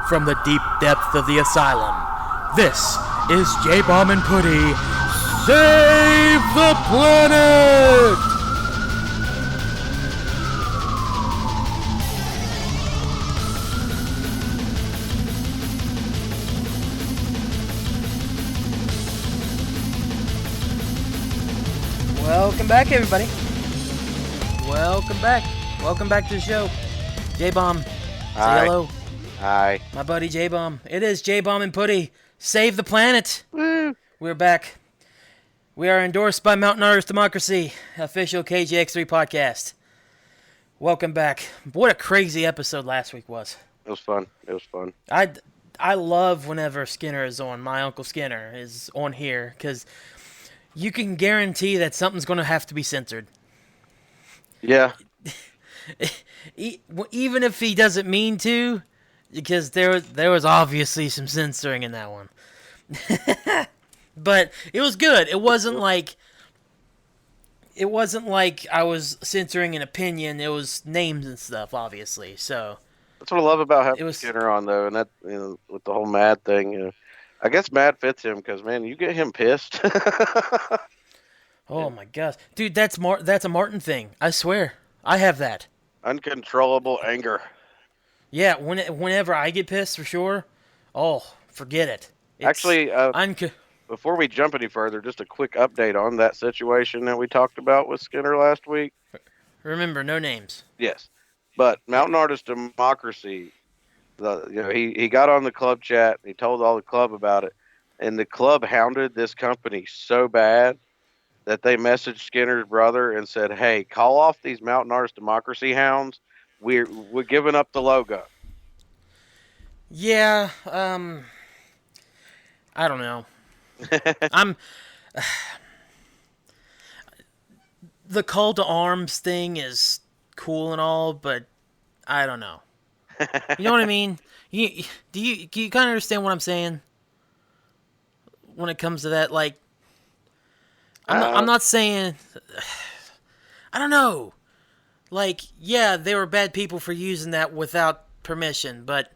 from the deep depth of the asylum. This is J-Bomb and Putty Save the Planet! Welcome back, everybody. Welcome back. Welcome back to the show. J-Bomb, say hello. Hi. My buddy J-Bomb. It is J-Bomb and Putty. Save the planet. Woo. We're back. We are endorsed by Mountain Artist Democracy, official KJX3 podcast. Welcome back. What a crazy episode last week was. It was fun. I love whenever Skinner is on. My Uncle Skinner is on here because you can guarantee that something's going to have to be censored. Yeah. Even if he doesn't mean to, because there was obviously some censoring in that one. But it was good. It wasn't like I was censoring an opinion. It was names and stuff, obviously. So that's what I love about having Skinner on, though, and that, with the whole Mad thing. I guess Mad fits him because, man, you get him pissed. Oh my gosh, dude, that's a Martin thing. I swear, I have that. Uncontrollable anger. Yeah, whenever I get pissed, for sure. Oh, forget it. Actually, before we jump any further, just a quick update on that situation that we talked about with Skinner last week. Remember, no names. Yes, but Mountain Artist Democracy, he got on the club chat. He told all the club about it, and the club hounded this company so bad that they messaged Skinner's brother and said, "Hey, call off these Mountain Artist Democracy hounds. We're giving up the logo." Yeah, I don't know. The call to arms thing is cool and all, but I don't know. You know what I mean? Do you kind of understand what I'm saying when it comes to that? Like, I'm not saying, I don't know. Like, yeah, they were bad people for using that without permission, but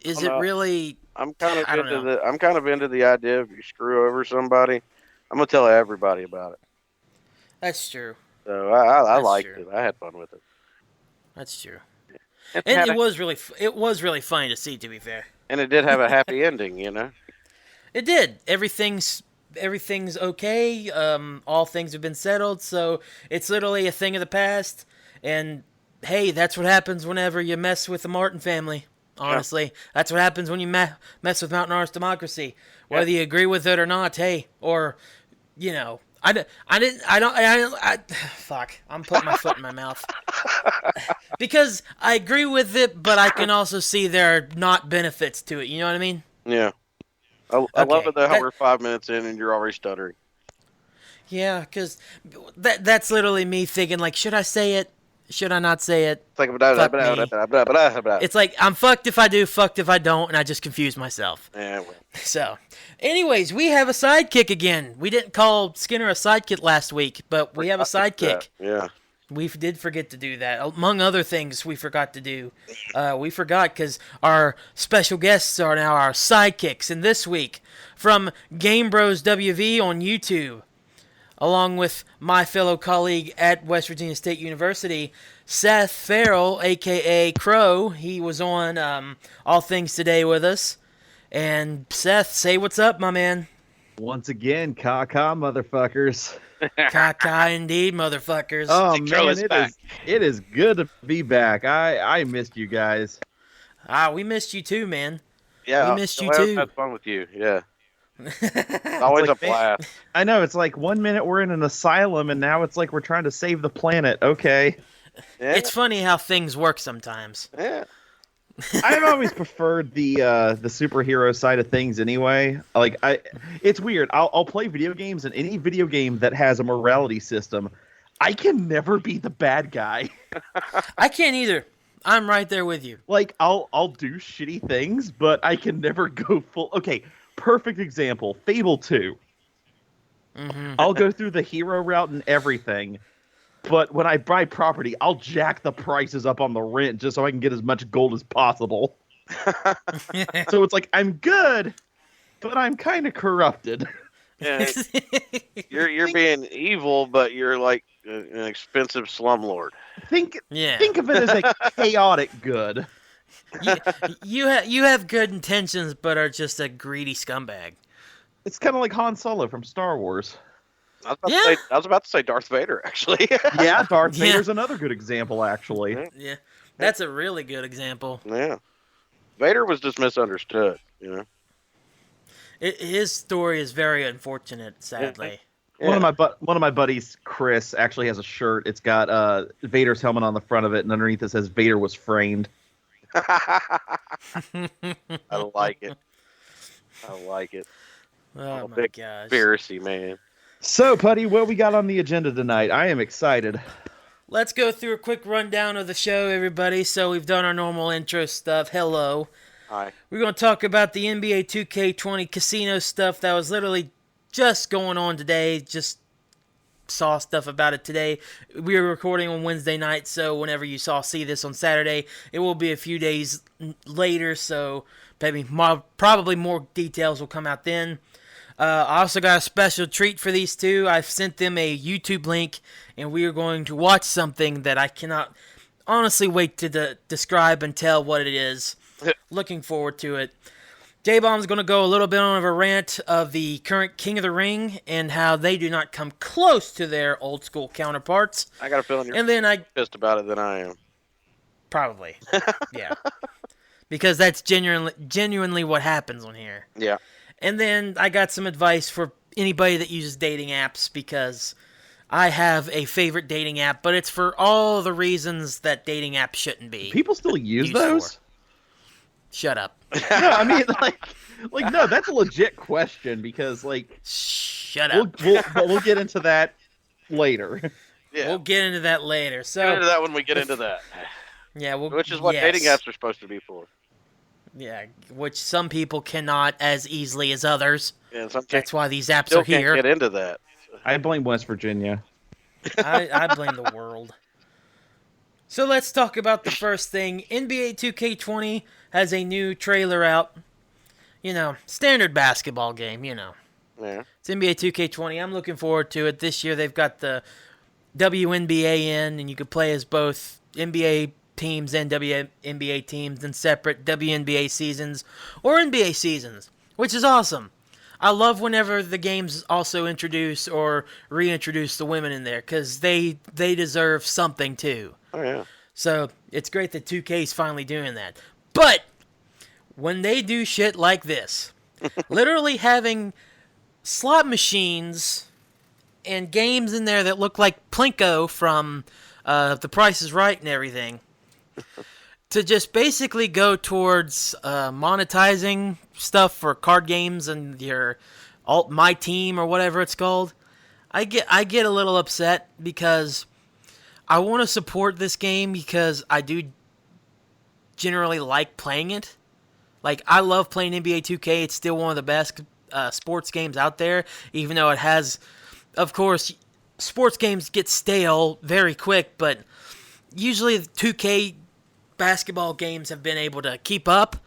is it really? I'm kind of into the idea if you screw over somebody, I'm gonna tell everybody about it. That's true. So I liked it. I had fun with it. That's true. And it was really funny to see, to be fair. And it did have a happy ending, It did. Everything's okay. All things have been settled, so it's literally a thing of the past. And hey, that's what happens whenever you mess with the Martin family. Honestly, That's what happens when you mess with Mountain Artist Democracy. Whether you agree with it or not, hey, or fuck, I'm putting my foot in my mouth. Because I agree with it, but I can also see there are not benefits to it. You know what I mean? Yeah. I love it though how we're 5 minutes in and you're already stuttering. Yeah, because that's literally me thinking, like, should I say it? Should I not say it? It's like, I'm fucked if I do, fucked if I don't, and I just confuse myself. Yeah, well. So, anyways, we have a sidekick again. We didn't call Skinner a sidekick last week, but we have a sidekick. Yeah. We did forget to do that. Among other things we forgot to do. We forgot because our special guests are now our sidekicks. And this week, from Game Bros WV on YouTube, along with my fellow colleague at West Virginia State University, Seth Farrell, a.k.a. Krow. He was on All Things Today with us. And Seth, say what's up, my man. Once again, caca, motherfuckers. Caca indeed, motherfuckers. Oh, man, it is good to be back. I missed you guys. We missed you too, man. Yeah, we missed you too. Had fun with you, yeah. Always a blast. I know, it's like 1 minute we're in an asylum, and now it's like we're trying to save the planet. Okay. Yeah. It's funny how things work sometimes. Yeah. I've always preferred the superhero side of things anyway. Like, it's weird. I'll play video games, and any video game that has a morality system, I can never be the bad guy. I can't either. I'm right there with you. Like, I'll do shitty things, but I can never go full. Okay, perfect example. Fable 2. Mm-hmm. I'll go through the hero route and everything, but when I buy property, I'll jack the prices up on the rent just so I can get as much gold as possible. So it's like I'm good, but I'm kind of corrupted. Yeah, you're being evil, but you're like an expensive slumlord. Think Yeah. think of it as a chaotic good. you, you have good intentions, but are just a greedy scumbag. It's kind of like Han Solo from Star Wars. I was about to say Darth Vader, actually. Yeah, Darth Yeah. Vader's another good example, actually. Yeah. Yeah, that's a really good example. Yeah. Vader was just misunderstood, His story is very unfortunate, sadly. Yeah. One of my buddies, Chris, actually has a shirt. It's got Vader's helmet on the front of it, and underneath it says Vader was framed. I like it. I like it. Oh my big gosh. Conspiracy, man. So, Putty, what we got on the agenda tonight? I am excited. Let's go through a quick rundown of the show, everybody. So we've done our normal intro stuff. Hello. Hi. We're going to talk about the NBA 2K20 casino stuff that was literally just going on today. Just saw stuff about it today. We were recording on Wednesday night, so whenever you see this on Saturday, it will be a few days later, so probably more details will come out then. I also got a special treat for these two. I've sent them a YouTube link, and we are going to watch something that I cannot honestly wait to describe and tell what it is. Looking forward to it. J-Bomb's going to go a little bit on a rant of the current King of the Ring and how they do not come close to their old school counterparts. I got a feeling you're And then pissed about it than I am. Probably. Yeah. Because that's genuinely what happens on here. Yeah. And then I got some advice for anybody that uses dating apps, because I have a favorite dating app, but it's for all the reasons that dating apps shouldn't be. People still use used those? for. Shut up. No, I mean, like no, that's a legit question because, like, Shut up. we'll get into that later. Yeah. We'll get into that later. Get So into that when we get into that. yeah, Which is what dating apps are supposed to be for. Yeah, which some people cannot as easily as others. Yeah, some That's why these apps still are here. can't get into that. I blame West Virginia. I blame the world. So let's talk about the first thing. NBA 2K20 has a new trailer out. Standard basketball game, Yeah. It's NBA 2K20. I'm looking forward to it. This year they've got the WNBA in, and you can play as both NBA teams and WNBA teams in separate WNBA seasons or NBA seasons, which is awesome. I love whenever the games also introduce or reintroduce the women in there, because they deserve something too. Oh, yeah. So it's great that 2K is finally doing that. But when they do shit like this, literally having slot machines and games in there that look like Plinko from The Price is Right and everything, to just basically go towards monetizing stuff for card games and your My Team or whatever it's called, I get a little upset, because I want to support this game because I do generally like playing it. Like, I love playing NBA 2K. It's still one of the best sports games out there, even though it has, of course, sports games get stale very quick, but usually the 2K basketball games have been able to keep up,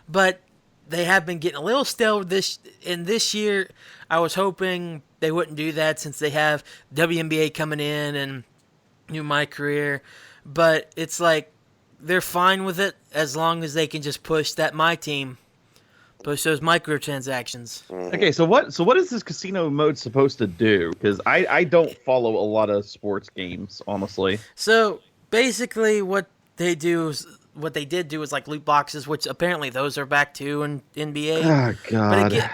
but they have been getting a little stale this year. I was hoping they wouldn't do that, since they have WNBA coming in and New My Career, but it's like they're fine with it as long as they can just push that My Team, push those microtransactions. Mhm. Okay, so what is this casino mode supposed to do? Because I don't follow a lot of sports games, honestly. So basically, what they did do is like loot boxes, which apparently those are back too in NBA. Oh God.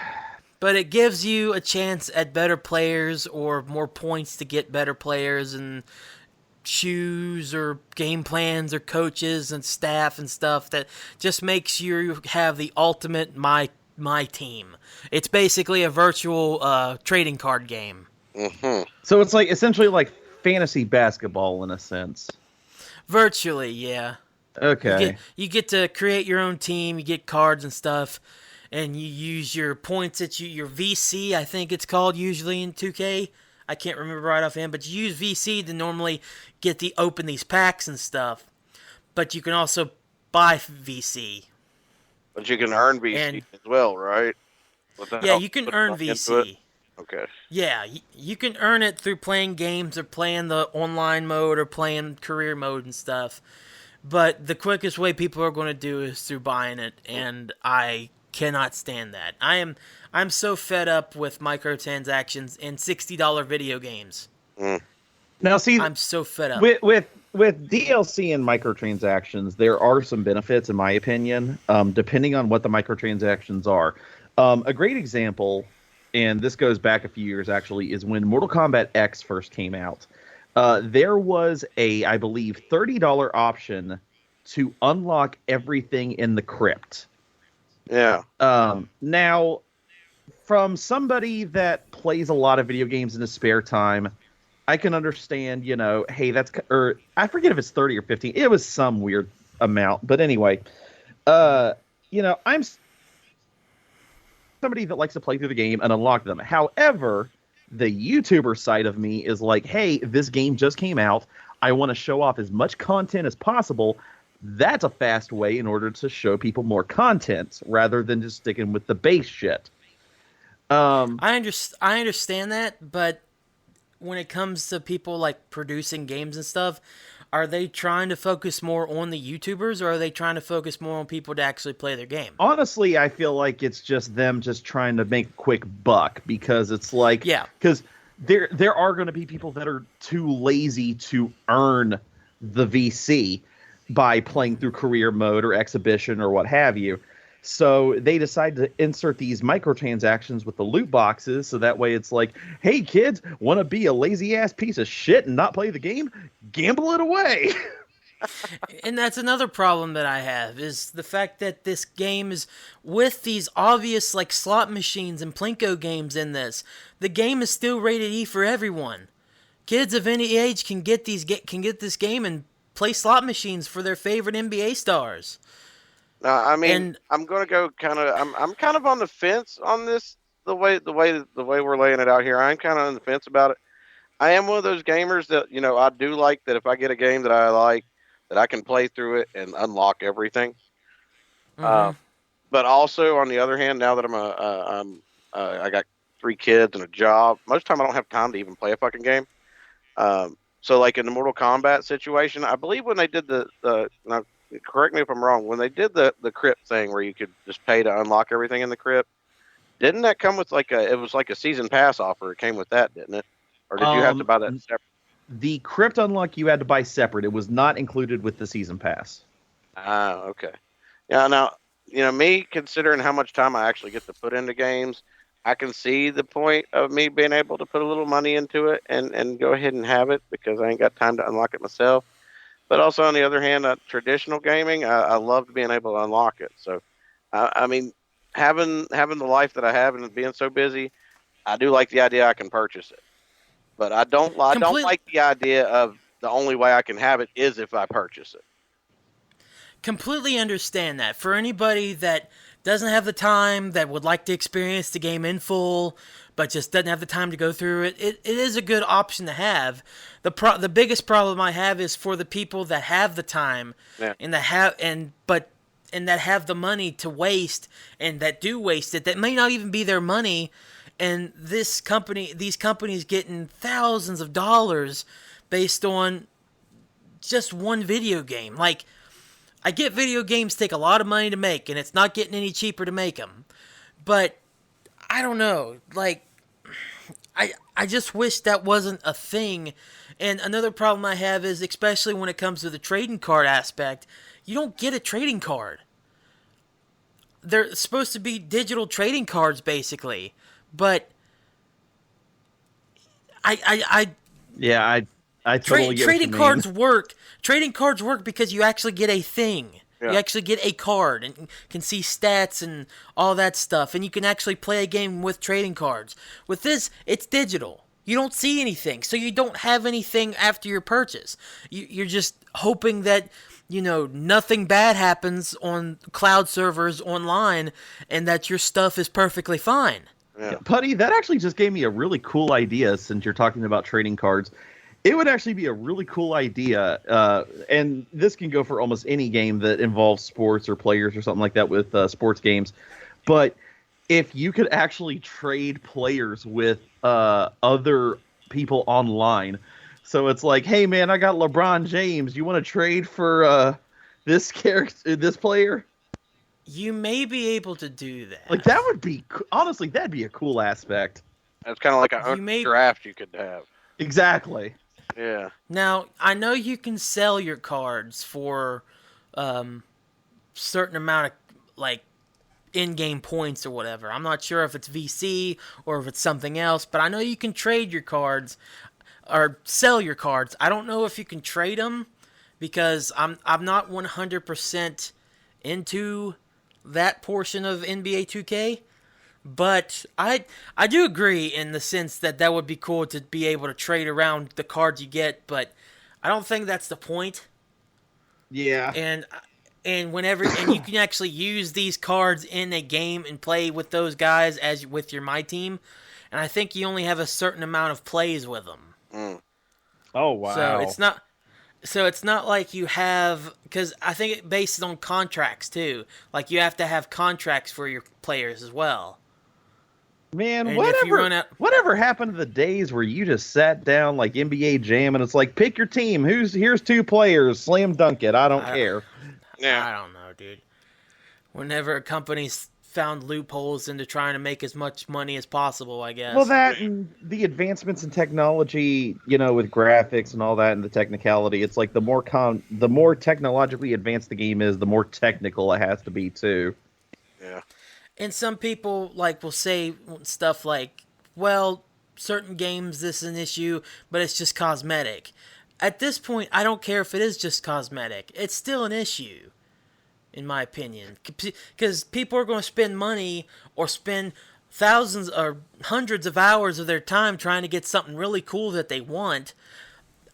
But it gives you a chance at better players or more points to get better players and shoes or game plans or coaches and staff and stuff that just makes you have the ultimate my team. It's basically a virtual trading card game. Mhm. So it's like essentially like fantasy basketball in a sense. Virtually, yeah. Okay. You get to create your own team, you get cards and stuff, and you use your points your VC, I think it's called usually in 2K. I can't remember right offhand, but you use VC to normally open these packs and stuff. But you can also buy VC. But you can earn VC And as well, right? yeah, you can earn Into it? VC. Okay. Yeah, you can earn it through playing games or playing the online mode or playing career mode and stuff. But the quickest way people are going to do is through buying it, and I cannot stand that. I'm so fed up with microtransactions in $60 video games. Mm. Now, see, I'm so fed up. with DLC and microtransactions, there are some benefits, in my opinion, depending on what the microtransactions are. A great example, and this goes back a few years actually, is when Mortal Kombat X first came out. There was I believe, $30 option to unlock everything in the crypt. Yeah. Now, from somebody that plays a lot of video games in his spare time, I can understand, hey, or I forget if it's 30 or 15. It was some weird amount. But anyway, I'm somebody that likes to play through the game and unlock them. However, the YouTuber side of me is like, hey, this game just came out. I want to show off as much content as possible. That's a fast way in order to show people more content rather than just sticking with the base shit. I understand that, but when it comes to people like producing games and stuff, are they trying to focus more on the YouTubers, or are they trying to focus more on people to actually play their game? Honestly, I feel like it's just them just trying to make a quick buck, because it's like, yeah, because there are going to be people that are too lazy to earn the VC by playing through career mode or exhibition or what have you. So they decide to insert these microtransactions with the loot boxes, so that way it's like, hey kids, want to be a lazy ass piece of shit and not play the game? Gamble it away. And that's another problem that I have, is the fact that this game is with these obvious like slot machines and Plinko games in this. The game is still rated E for everyone. Kids of any age can get this game and play slot machines for their favorite NBA stars. I mean, I'm going to go I'm kind of on the fence on this. The way we're laying it out here, I'm kind of on the fence about it. I am one of those gamers that, I do like that if I get a game that I like, that I can play through it and unlock everything. Mm-hmm. But also, on the other hand, now that I got 3 kids and a job, most of the time I don't have time to even play a fucking game. So like in the Mortal Kombat situation, I believe when they did now, correct me if I'm wrong, when they did the crypt thing where you could just pay to unlock everything in the crypt, didn't that come with it was like a season pass offer? It came with that, didn't it? Or did you have to buy that separate? The crypt unlock you had to buy separate. It was not included with the season pass. Ah, okay. Yeah, now, me considering how much time I actually get to put into games, I can see the point of me being able to put a little money into it and go ahead and have it, because I ain't got time to unlock it myself. But also, on the other hand, traditional gaming, I loved being able to unlock it. So, I mean, having the life that I have and being so busy, I do like the idea I can purchase it. But I don't like the idea of the only way I can have it is if I purchase it. Completely understand that. For anybody that doesn't have the time, that would like to experience the game in full, but just doesn't have the time to go through it, it is a good option to have. The biggest problem I have is for the people that have the time, yeah, and that have the money to waste, and that do waste it, that may not even be their money, and these companies getting thousands of dollars based on just one video game. Like, I get video games take a lot of money to make, and it's not getting any cheaper to make them. But I don't know. Like, I just wish that wasn't a thing. And another problem I have is, especially when it comes to the trading card aspect, you don't get a trading card. They're supposed to be digital trading cards, basically. But I totally get trading what you cards mean. work. Trading cards work because you actually get a thing. Yeah. You actually get a card and can see stats and all that stuff, and you can actually play a game with trading cards. With this, it's digital. You don't see anything, so you don't have anything after your purchase. You're just hoping that, nothing bad happens on cloud servers online, and that your stuff is perfectly fine. Yeah. Putty, that actually just gave me a really cool idea, since you're talking about trading cards. It would actually be a really cool idea, and this can go for almost any game that involves sports or players or something like that with sports games. But if you could actually trade players with other people online, so it's like, hey man, I got LeBron James. You want to trade for this character, this player? You may be able to do that. Like that would be honestly, that'd be a cool aspect. It's kind of like a draft you could have. Exactly. Yeah. Now, I know you can sell your cards for certain amount of, like, in-game points or whatever. I'm not sure if it's VC or if it's something else, but I know you can trade your cards or sell your cards. I don't know if you can trade them because I'm not 100% into that portion of NBA 2K. But I do agree in the sense that would be cool to be able to trade around the cards you get, but I don't think that's the point. Yeah. And whenever you can actually use these cards in a game and play with those guys as with your My Team, and I think you only have a certain amount of plays with them. Mm. Oh wow. So it's not like you have, because I think it based on contracts too. Like you have to have contracts for your players as well. Man, And whatever happened to the days where you just sat down like NBA Jam and it's like, pick your team. Here's 2 players, slam dunk it. I don't care. Yeah. I don't know, dude. Whenever companies found loopholes into trying to make as much money as possible, I guess. Well, that and the advancements in technology, with graphics and all that and the technicality, it's like the more technologically advanced the game is, the more technical it has to be too. Yeah. And some people will say stuff like, well, certain games this is an issue, but it's just cosmetic. At this point, I don't care if it is just cosmetic. It's still an issue, in my opinion. Because people are going to spend money or spend thousands or hundreds of hours of their time trying to get something really cool that they want.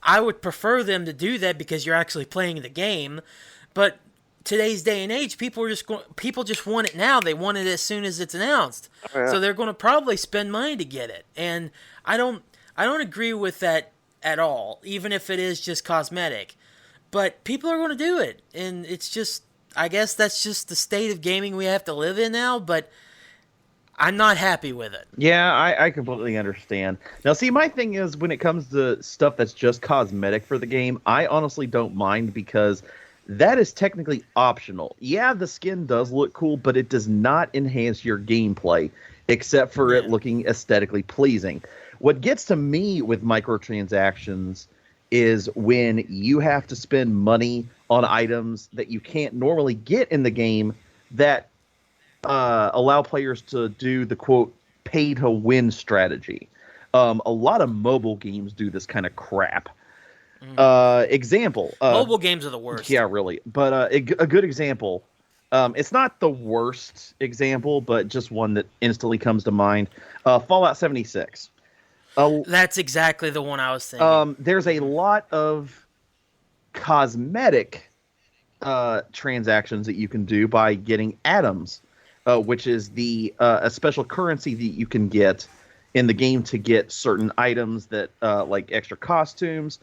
I would prefer them to do that because you're actually playing the game. But today's day and age, people just want it now. They want it as soon as it's announced. Oh, yeah. So they're going to probably spend money to get it. And I don't agree with that at all, even if it is just cosmetic. But people are going to do it, and it's just, I guess that's just the state of gaming we have to live in now, but I'm not happy with it. Yeah, I completely understand. Now, see, my thing is when it comes to stuff that's just cosmetic for the game, I honestly don't mind because that is technically optional. Yeah, the skin does look cool, but it does not enhance your gameplay, except for it looking aesthetically pleasing. What gets to me with microtransactions is when you have to spend money on items that you can't normally get in the game that allow players to do the, quote, pay-to-win strategy. A lot of mobile games do this kind of crap. Example. Mobile games are the worst. Yeah, really. But a good example, it's not the worst example, but just one that instantly comes to mind. Fallout 76. That's exactly the one I was thinking. There's a lot of cosmetic transactions that you can do by getting atoms, which is a special currency that you can get in the game to get certain items that like extra costumes,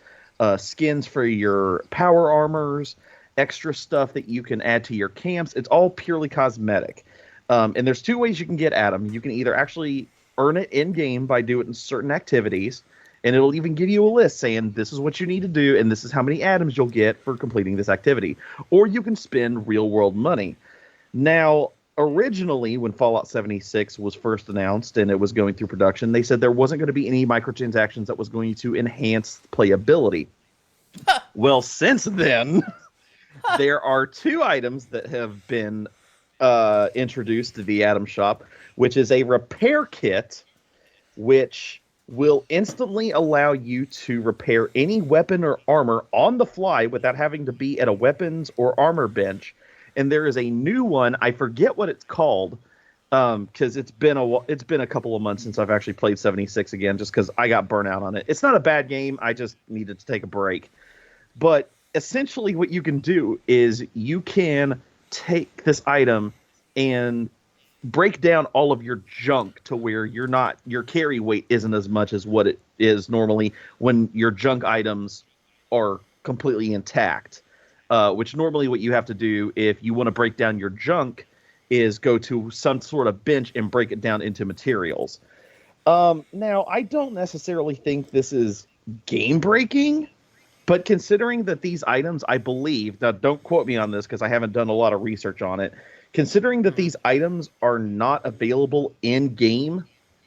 skins for your power armors, extra stuff that you can add to your camps. It's all purely cosmetic. And there's 2 ways you can get atom. You can either actually earn it in-game by doing certain activities, and it'll even give you a list saying this is what you need to do and this is how many atoms you'll get for completing this activity. Or you can spend real-world money. Now, originally, when Fallout 76 was first announced and it was going through production, they said there wasn't going to be any microtransactions that was going to enhance playability. Well, since then, there are 2 items that have been introduced to the Atom Shop, which is a repair kit, which will instantly allow you to repair any weapon or armor on the fly without having to be at a weapons or armor bench. And there is a new one, I forget what it's called, because it's been a couple of months since I've actually played 76 again, just because I got burnt out on it. It's not a bad game, I just needed to take a break. But essentially what you can do is you can take this item and break down all of your junk to where your carry weight isn't as much as what it is normally when your junk items are completely intact. Which normally what you have to do if you want to break down your junk is go to some sort of bench and break it down into materials. Now, I don't necessarily think this is game breaking, but considering that these items, I believe, now don't quote me on this because I haven't done a lot of research on it, considering that these items are not available in game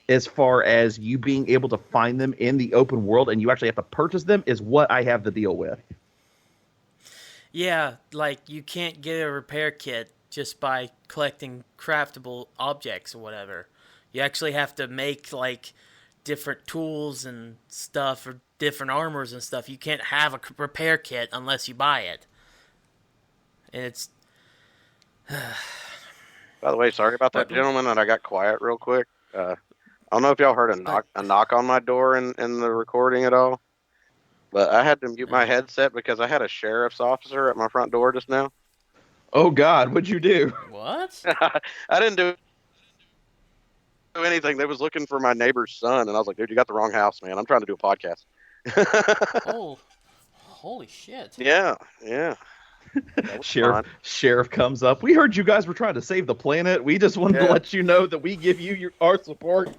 as far as you being able to find them in the open world and you actually have to purchase them is what I have to deal with. Yeah, like you can't get a repair kit just by collecting craftable objects or whatever. You actually have to make like different tools and stuff or different armors and stuff. You can't have a repair kit unless you buy it. And it's By the way, sorry about that, gentleman, that I got quiet real quick. I don't know if y'all heard a knock on my door in the recording at all, but I had to mute my headset because I had a sheriff's officer at my front door just now. Oh, God, what'd you do? What? I didn't do anything. They was looking for my neighbor's son, and I was like, dude, you got the wrong house, man. I'm trying to do a podcast. Oh, holy shit. Yeah. Sheriff comes up. We heard you guys were trying to save the planet. We just wanted to let you know that we give you our support.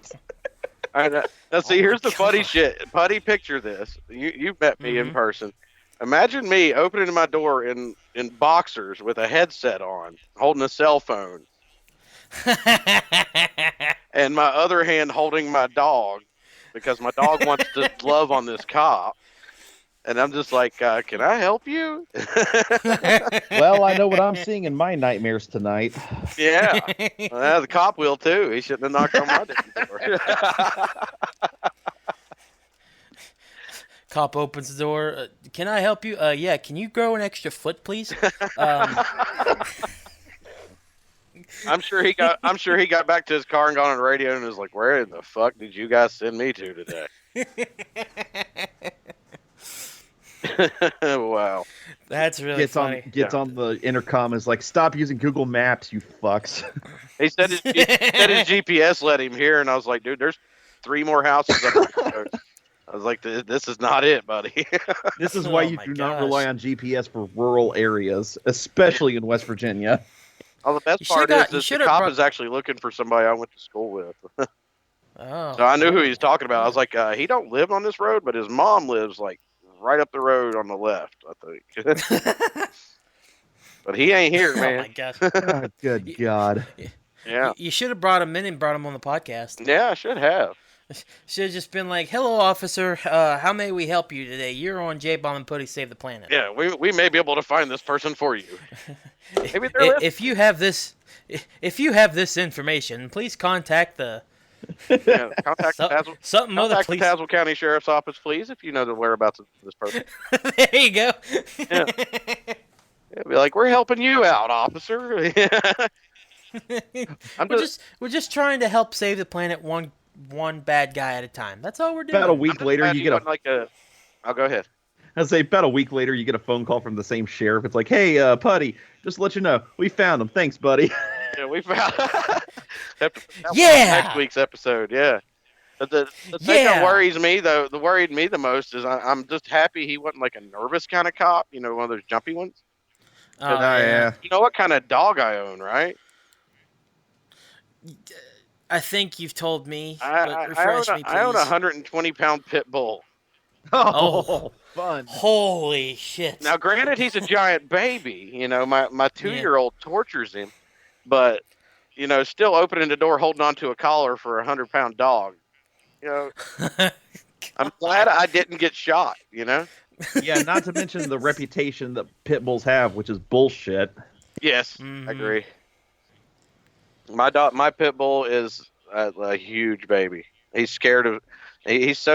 All right, now see, here's the funny shit. Buddy, picture this. You've met me in person. Imagine me opening my door in boxers with a headset on, holding a cell phone, and my other hand holding my dog because my dog wants to love on this cop. And I'm just like, can I help you? Well, I know what I'm seeing in my nightmares tonight. Yeah. Well, the cop will too. He shouldn't have knocked on my door. Cop opens the door. Can I help you? Yeah. Can you grow an extra foot, please? I'm sure he got back to his car and got on the radio and was like, "Where the fuck did you guys send me to today?" Wow. That's really funny. Gets on the intercom, is like, "Stop using Google Maps, you fucks." He said his GPS led him here, and I was like, "Dude, there's 3 more houses up the road." I was like, "This is not it, buddy." This is why you do not rely on GPS for rural areas, especially in West Virginia. Oh, the best part is the cop is actually looking for somebody I went to school with. Oh. So I knew who he was talking about. I was like, he don't live on this road, but his mom lives like right up the road on the left, I think. But he ain't here, man. Oh my gosh. Oh, good God. Yeah. You should have brought him in and brought him on the podcast. Yeah, I should have. Should have just been like, "Hello, officer. How may we help you today? You're on J-Bomb and Putty Save the Planet." Yeah, we may be able to find this person for you. Maybe if you have this information, please contact the contact Tazewell County Sheriff's Office, please, if you know the whereabouts of this person. There you go. Yeah. Be like, "We're helping you out, officer." We're just trying to help save the planet one bad guy at a time. That's all we're doing. About a week later, you get I'll go ahead. I'd say about a week later, you get a phone call from the same sheriff. It's like, "Hey, Putty, just to let you know, we found him. Thanks, buddy." Yeah, we found. Yeah. Next week's episode. Yeah. But the thing that worries me worried me the most is I'm just happy he wasn't like a nervous kind of cop. You know, one of those jumpy ones. Oh, yeah. You know what kind of dog I own, right? I think you've told me. I own a 120-pound pit bull. Oh, fun. Holy shit. Now, granted, he's a giant baby. You know, my 2-year-old tortures him, but, you know, still opening the door, holding on to a collar for a 100-pound dog. You know, I'm glad I didn't get shot, you know? Yeah, not to mention the reputation that pit bulls have, which is bullshit. Yes, I agree. My pit bull is a huge baby. He's scared of. He's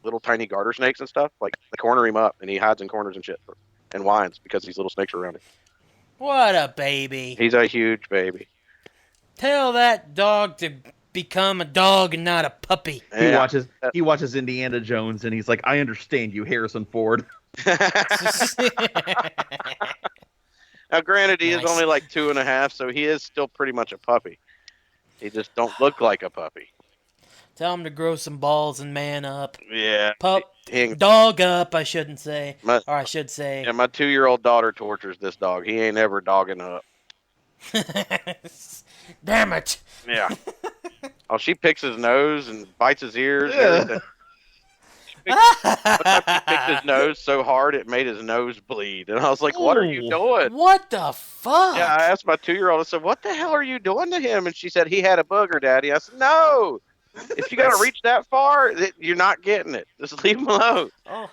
little tiny garter snakes and stuff. Like, they corner him up, and he hides in corners and shit, and whines because these little snakes are around him. What a baby! He's a huge baby. Tell that dog to become a dog and not a puppy. Yeah. He watches Indiana Jones, and he's like, "I understand you, Harrison Ford." Now, granted, he is Nice. only like 2.5, so he is still pretty much a puppy. He just don't look like a puppy. Tell him to grow some balls and man up. Yeah. Dog up, I shouldn't say. My, Or I should say. yeah, my 2-year-old daughter tortures this dog. He ain't ever dogging up. Damn it. Yeah. Oh, she picks his nose and bites his ears and everything. She picked his nose so hard it made his nose bleed. And I was like, what are you doing? What the fuck? Yeah, I asked my 2-year-old, I said, what the hell are you doing to him? And she said, he had a booger, Daddy. I said, no. If you got to reach that far, you're not getting it. Just leave him alone. Oh.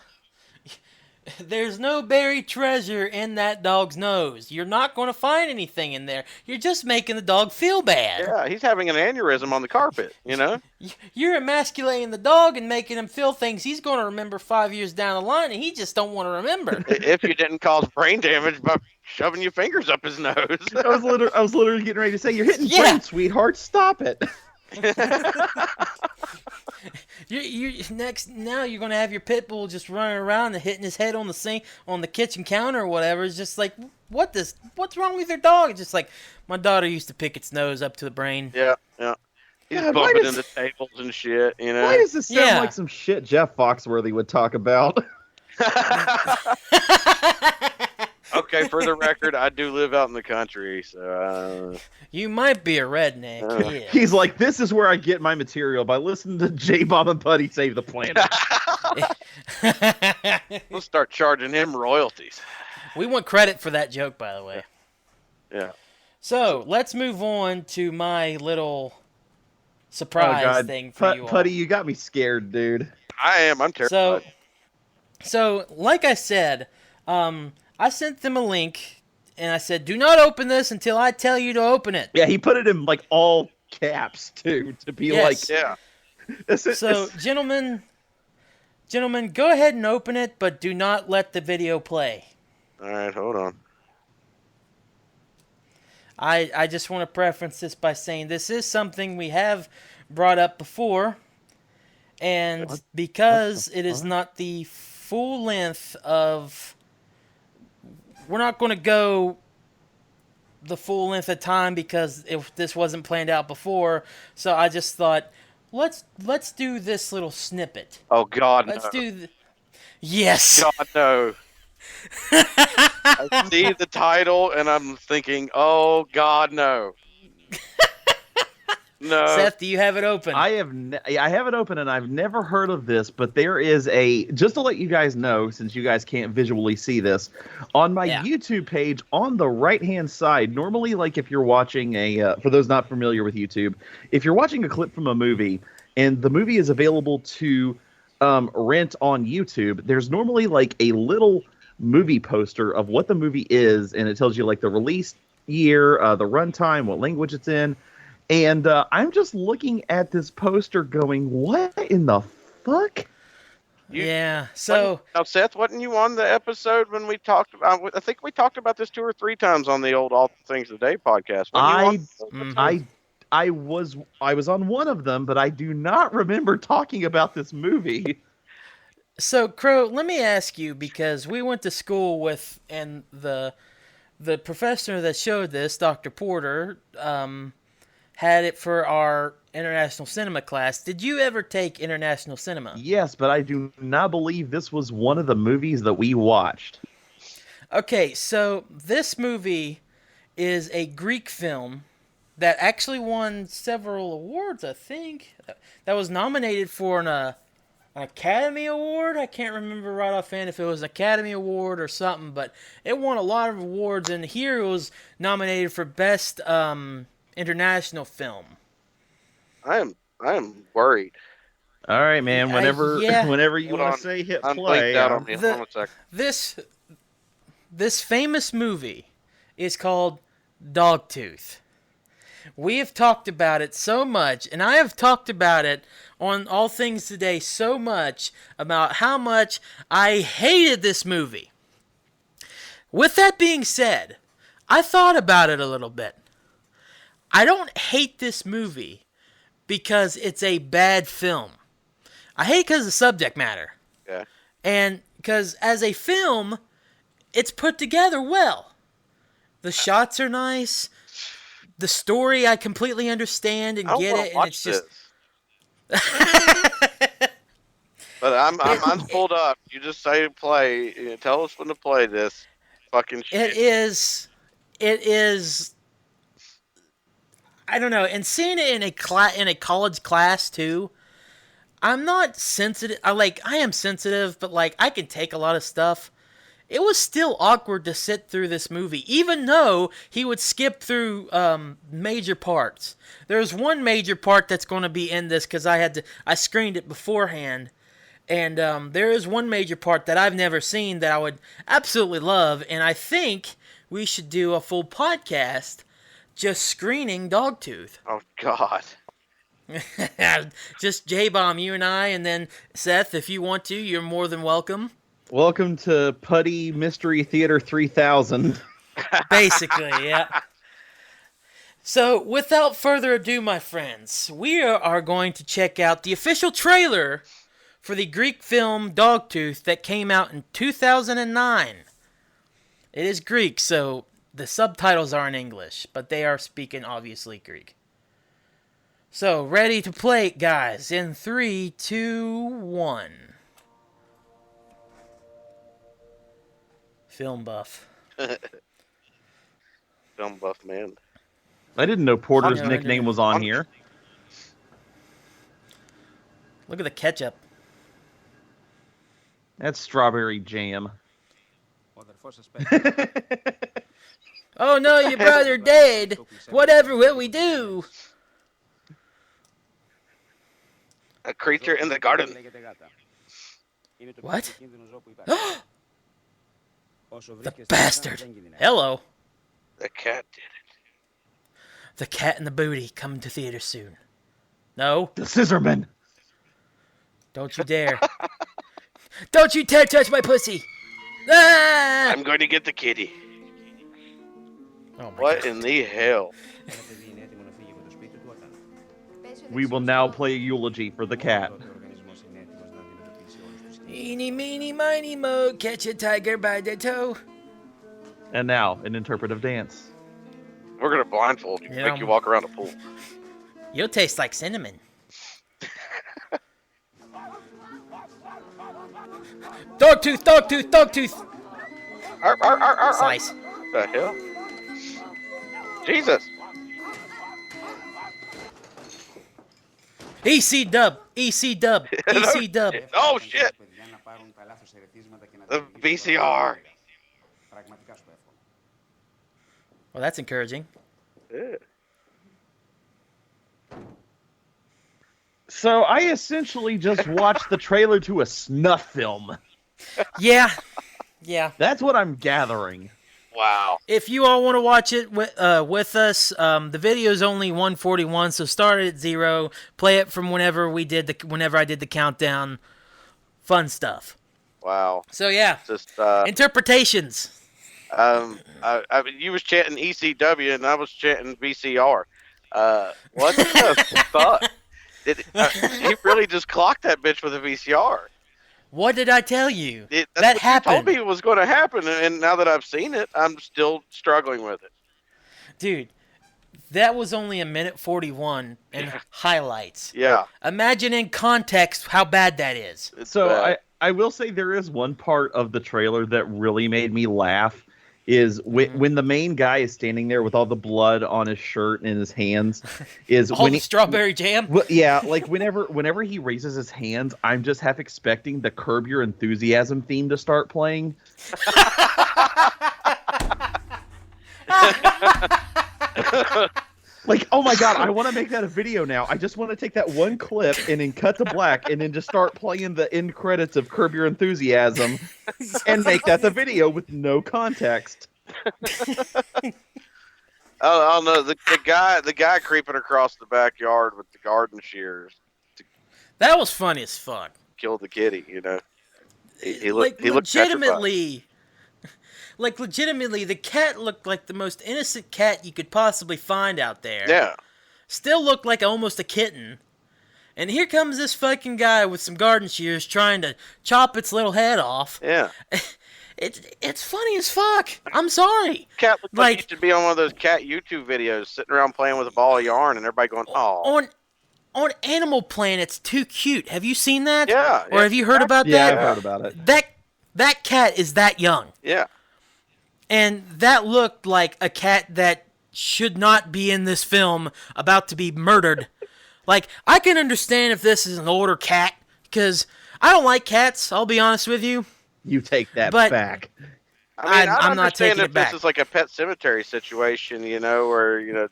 There's no buried treasure in that dog's nose. You're not going to find anything in there. You're just making the dog feel bad. Yeah, he's having an aneurysm on the carpet, you know? You're emasculating the dog and making him feel things he's going to remember 5 years down the line, and he just don't want to remember. If you didn't cause brain damage by shoving your fingers up his nose. I was literally getting ready to say, you're hitting brain, sweetheart. Stop it. Now you're gonna have your pit bull just running around and hitting his head on the sink, on the kitchen counter or whatever. It's just like, what's wrong with your dog? It's just like, my daughter used to pick its nose up to the brain. Yeah. He's bumping into tables and shit, you know. Why does this sound like some shit Jeff Foxworthy would talk about? Okay, for the record, I do live out in the country, so... You might be a redneck, yeah. He's like, this is where I get my material, by listening to J-Bob and Putty Save the Planet. We'll start charging him royalties. We want credit for that joke, by the way. Yeah. So, let's move on to my little surprise thing for you all. Putty, you got me scared, dude. I am. I'm terrified. So, like I said, I sent them a link, and I said, do not open this until I tell you to open it. Yeah, he put it in, like, all caps, too, to be like... Yeah. So, gentlemen, go ahead and open it, but do not let the video play. All right, hold on. I just want to preference this by saying this is something we have brought up before, and because it is not the full length of... We're not going to go the full length of time because if this wasn't planned out before, so I just thought, let's do this little snippet. Oh, God, Let's do Yes! God, no. I see the title, and I'm thinking, oh, God, no. No. Seth, do you have it open? I have it open, and I've never heard of this, but there is just to let you guys know, since you guys can't visually see this, on my YouTube page, on the right-hand side, normally, like if you're watching for those not familiar with YouTube, if you're watching a clip from a movie, and the movie is available to rent on YouTube, there's normally like a little movie poster of what the movie is, and it tells you like the release year, the runtime, what language it's in. And I'm just looking at this poster going, what in the fuck? So... Now, Seth, wasn't you on the episode when we talked about... I think we talked about this 2 or 3 times on the old All Things Today podcast. I was on one of them, but I do not remember talking about this movie. So, Crow, let me ask you, because we went to school with, and the professor that showed this, Dr. Porter... had it for our international cinema class. Did you ever take international cinema? Yes, but I do not believe this was one of the movies that we watched. Okay, so this movie is a Greek film that actually won several awards, I think. That was nominated for an Academy Award. I can't remember right offhand if it was an Academy Award or something, but it won a lot of awards, and here it was nominated for Best... international film. I am worried. All right, man. Whenever you want to say hit play. This famous movie is called Dogtooth. We have talked about it so much, and I have talked about it on All Things Today so much about how much I hated this movie. With that being said, I thought about it a little bit. I don't hate this movie because it's a bad film. I hate it because of the subject matter. Yeah. And because as a film, it's put together well. The shots are nice. The story I completely understand and I don't get want it, to and watch it's this. just. But I'm pulled up. You just say to play. Tell us when to play this fucking shit. It is. I don't know, and seeing it in a college class too. I'm not sensitive. I am sensitive, but like I can take a lot of stuff. It was still awkward to sit through this movie, even though he would skip through major parts. There's one major part that's going to be in this because I screened it beforehand, and there is one major part that I've never seen that I would absolutely love, and I think we should do a full podcast just screening Dogtooth. Oh God. Just J-Bomb, you and I, and then Seth, if you want to, you're more than welcome. Welcome to Putty Mystery Theater 3000. Basically, yeah. So, without further ado, my friends, we are going to check out the official trailer for the Greek film Dogtooth that came out in 2009. It is Greek, so the subtitles are in English, but they are speaking, obviously, Greek. So, ready to play it, guys, in 3, 2, 1. Film buff. Film buff man. I didn't know Porter's Yeah, nickname was on here. Look at the ketchup. That's strawberry jam. Oh no, your brother dead. Whatever will we do? A creature in the garden. What? The bastard. Hello. The cat did it. The Cat and the Booty coming to theater soon. No, The Scissorman. don't you dare. Don't you dare touch my pussy. Ah! I'm going to get the kitty. Oh my What God. in the hell? We will now play a eulogy for the cat. Eeny, meeny, miny, mo, catch a tiger by the toe. And now, an interpretive dance. We're going to blindfold you, Yeah. make you walk around a pool. You'll taste like cinnamon. Dogtooth, Dogtooth, Dogtooth. Arr, arr, arr, arr, Slice. The hell? Jesus. EC dub, EC dub, EC dub. Oh shit. The VCR. Well, that's encouraging. Yeah. So I essentially just watched the trailer to a snuff film. Yeah, yeah. That's what I'm gathering. Wow. If you all want to watch it with us, the video is only 141, so start it at 0. Play it from whenever I did the countdown. Fun stuff. Wow. So yeah, Just interpretations. you was chanting ECW and I was chanting VCR. What the fuck? He really just clocked that bitch with a VCR. What did I tell you? That's That what happened. You told me it was going to happen, and now that I've seen it, I'm still struggling with it. Dude, that was only 1:41 and highlights. Yeah. Imagine in context how bad that is. It's So bad. I will say there is one part of the trailer that really made me laugh. Is when the main guy is standing there with all the blood on his shirt and his hands, is All when the he, strawberry jam. well, yeah, like whenever he raises his hands, I'm just half expecting the Curb Your Enthusiasm theme to start playing. Like, oh my god, I want to make that a video now. I just want to take that one clip and then cut to black and then just start playing the end credits of Curb Your Enthusiasm and make that the video with no context. Oh no, the guy creeping across the backyard with the garden shears to That was funny as fuck. kill the kitty. You know, he Like looked petrified. legitimately, the cat looked like the most innocent cat you could possibly find out there. Yeah. Still looked like almost a kitten. And here comes this fucking guy with some garden shears trying to chop its little head off. Yeah. it's funny as fuck. I'm sorry. Cat looks like Like- he should be on one of those cat YouTube videos, sitting around playing with a ball of yarn, and everybody going, "Oh, On Animal Planet's too cute. Have you seen that? yeah." Or have you heard about Yeah, that? I've heard about it. That cat is that young. Yeah. And that looked like a cat that should not be in this film about to be murdered. Like, I can understand if this is an older cat, because I don't like cats, I'll be honest with you. You take that But- back. I mean, I'm not understand taking if it back. this is like a Pet Cemetery situation, where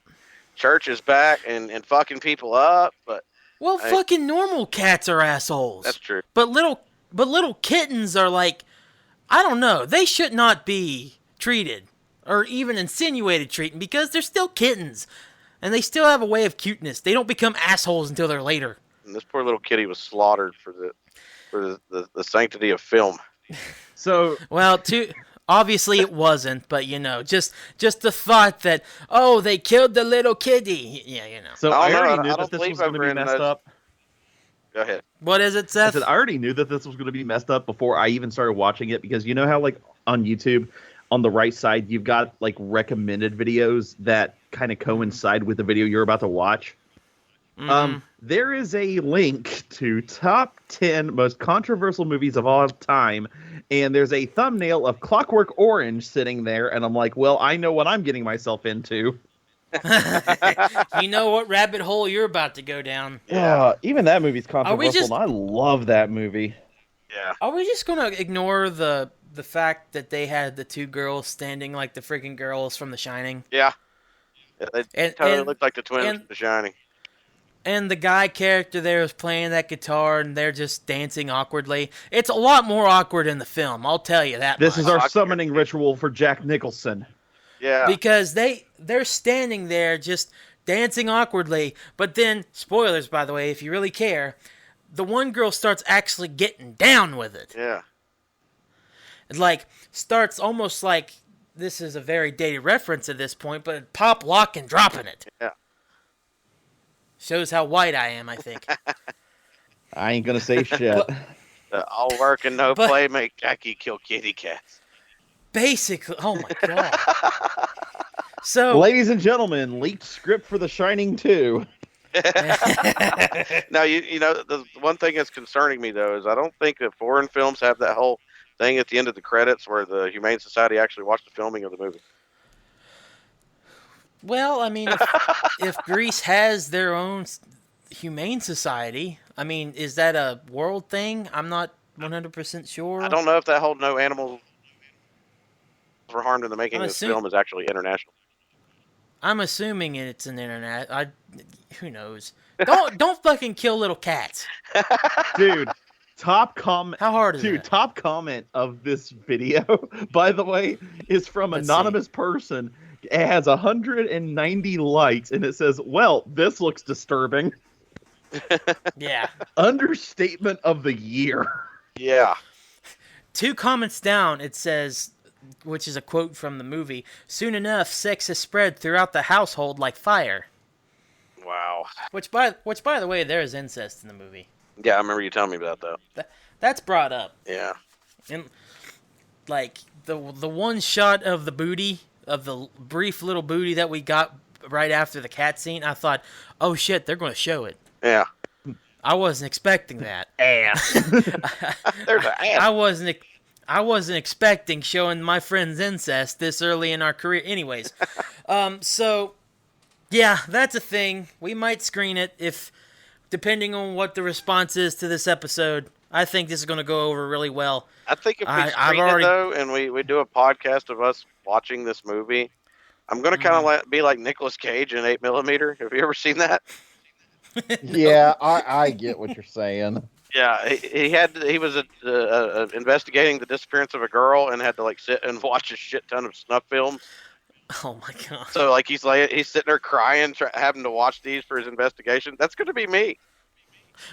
church is back and fucking people up, but Well, fucking normal cats are assholes. that's true. But little kittens are like, I don't know, they should not be treated, or even insinuated treating, because they're still kittens. And they still have a way of cuteness. They don't become assholes until they're later. And this poor little kitty was slaughtered for the sanctity of film. So Well, obviously it wasn't, but just the thought that, oh, they killed the little kitty. Yeah, So I I don't know. already I knew don't that this believe was going to ever be in messed those- up. Go ahead. What is it, I Seth? said I already knew that this was going to be messed up before I even started watching it, because you know how like on YouTube, on the right side, you've got like recommended videos that kind of coincide with the video you're about to watch. There is a link to top 10 most controversial movies of all time, and there's a thumbnail of Clockwork Orange sitting there, and I'm like, well, I know what I'm getting myself into. You know what rabbit hole you're about to go down. Yeah, even that movie's controversial, just- and I love that movie. Yeah. Are we just going to ignore the fact that they had the two girls standing like the freaking girls from The Shining? Yeah. They And- totally and- looked like the twins and- from The Shining. And the guy character there is playing that guitar, and they're just dancing awkwardly. It's a lot more awkward in the film, I'll tell you that This much. is our Awkward. summoning ritual for Jack Nicholson. Yeah. Because they're standing there just dancing awkwardly, but then, spoilers by the way, if you really care, the one girl starts actually getting down with it. Yeah. It like starts almost like, this is a very dated reference at this point, but pop, lock, and dropping it. Yeah. Shows how white I am, I think. I ain't gonna say shit. All work and no But- play make Jackie kill kitty cats. Basically, oh my god. So, Ladies and gentlemen, leaked script for The Shining 2. Now, the one thing that's concerning me, though, is I don't think that foreign films have that whole thing at the end of the credits where the Humane Society actually watched the filming of the movie. well, I mean, if Greece has their own humane society, I mean, is that a world thing? I'm not 100% sure. I don't know if that whole no animals were harmed in the making of this film is actually international. I'm assuming it's an internet. Who knows? Don't fucking kill little cats. Dude, top comment. How hard is Dude, it? top comment of this video, by the way, is from Let's anonymous person. It has 190 likes, and it says, well, this looks disturbing. Yeah. Understatement of the year. Yeah. 2 comments down, it says, which is a quote from the movie, soon enough, sex has spread throughout the household like fire. Wow. Which by the way, there is incest in the movie. Yeah, I remember you telling me about that. That's brought up. Yeah. And like the one shot of the booty, of the brief little booty that we got right after the cat scene, I thought, oh shit, they're going to show it. Yeah. I wasn't expecting that. Ass. There's an ass. I wasn't expecting showing my friend's incest this early in our career. Anyways, so yeah, that's a thing. We might screen it if, depending on what the response is to this episode. I think this is going to go over really well. I think if we I've screen already- it, though, and we do a podcast of us watching this movie, I'm going to kind of be like Nicolas Cage in 8mm. Have you ever seen that? Yeah, I get what you're saying. Yeah, he was investigating the disappearance of a girl and had to like sit and watch a shit ton of snuff films. Oh my god. So like he's sitting there crying, having to watch these for his investigation. That's going to be me.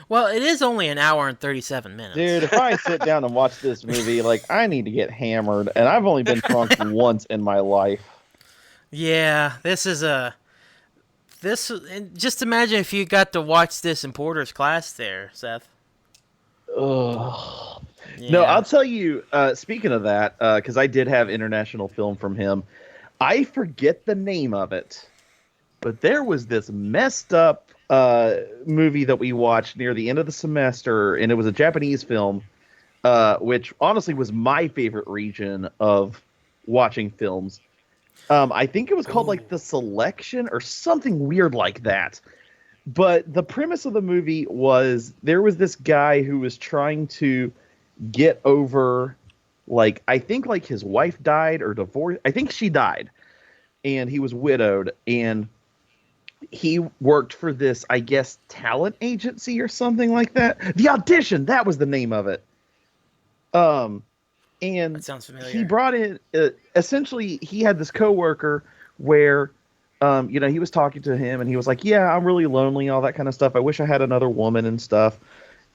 Well, it is only an hour and 37 minutes. Dude, if I sit down and watch this movie, like, I need to get hammered, and I've only been drunk once in my life. Yeah, and just imagine if you got to watch this in Porter's class there, Seth. Ugh. No, I'll tell you, speaking of that, because I did have international film from him, I forget the name of it, but there was this messed up movie that we watched near the end of the semester, and it was a Japanese film, which honestly was my favorite region of watching films. I think it was called like The Selection or something weird like that. But the premise of the movie was there was this guy who was trying to get over, like, I think like his wife died or divorced. I think she died, and he was widowed, and he worked for this, I guess, talent agency or something like that. The Audition, that was the name of it. And that sounds familiar. He brought in, essentially, he had this coworker where, he was talking to him, and he was like, yeah, I'm really lonely, all that kind of stuff. I wish I had another woman and stuff.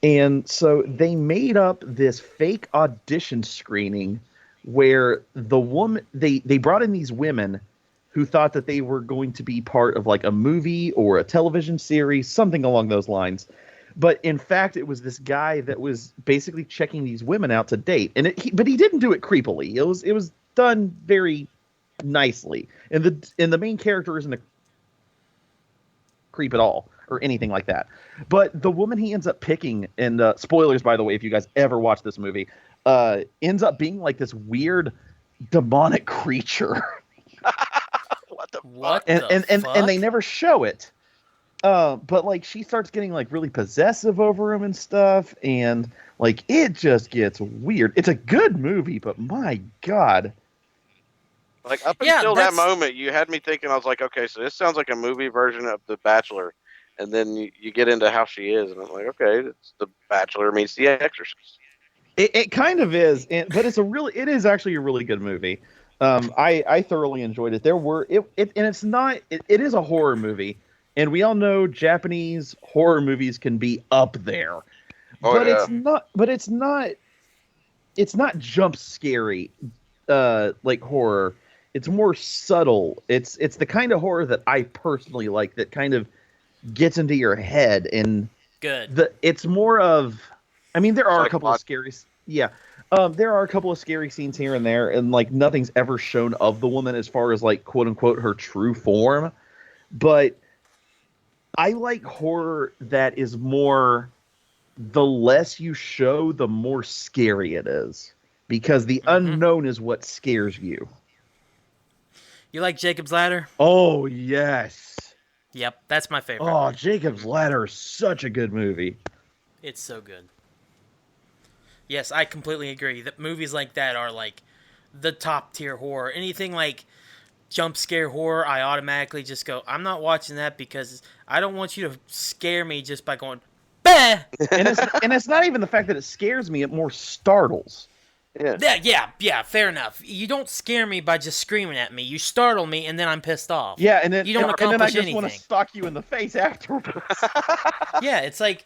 And so they made up this fake audition screening where the woman, they brought in these women who thought that they were going to be part of like a movie or a television series, something along those lines. But in fact, it was this guy that was basically checking these women out to date, but he didn't do it creepily. It was done very nicely, and the main character isn't a creep at all or anything like that. But the woman he ends up picking, and spoilers by the way, if you guys ever watch this movie, ends up being like this weird demonic creature. What and they never show it. But like she starts getting like really possessive over him and stuff, and like it just gets weird. It's a good movie, but my God. Like up until that moment, you had me thinking. I was like, okay, so this sounds like a movie version of The Bachelor, and then you get into how she is, and I'm like, okay, it's The Bachelor meets The Exorcist. It kind of is, but it is actually a really good movie. I thoroughly enjoyed it. It is a horror movie, and we all know Japanese horror movies can be up there, it's not jump scary, like horror. It's more subtle. It's the kind of horror that I personally like, that kind of gets into your head, and it's more of, I mean, there are a couple of scary, there are a couple of scary scenes here and there, and like nothing's ever shown of the woman as far as like quote unquote her true form. But I like horror that is more, the less you show, the more scary it is, because the unknown is what scares you. You like Jacob's Ladder? Oh, yes. Yep, that's my favorite. Oh, Jacob's Ladder is such a good movie. It's so good. Yes, I completely agree. That movies like that are like the top tier horror. Anything like jump scare horror, I automatically just go, I'm not watching that because I don't want you to scare me just by going, bah! And it's not even the fact that it scares me, it more startles. Yeah, fair enough. You don't scare me by just screaming at me. You startle me, and then I'm pissed off. Yeah, and then you don't accomplish and then I just anything. want to stalk you in the face afterwards. Yeah, it's like,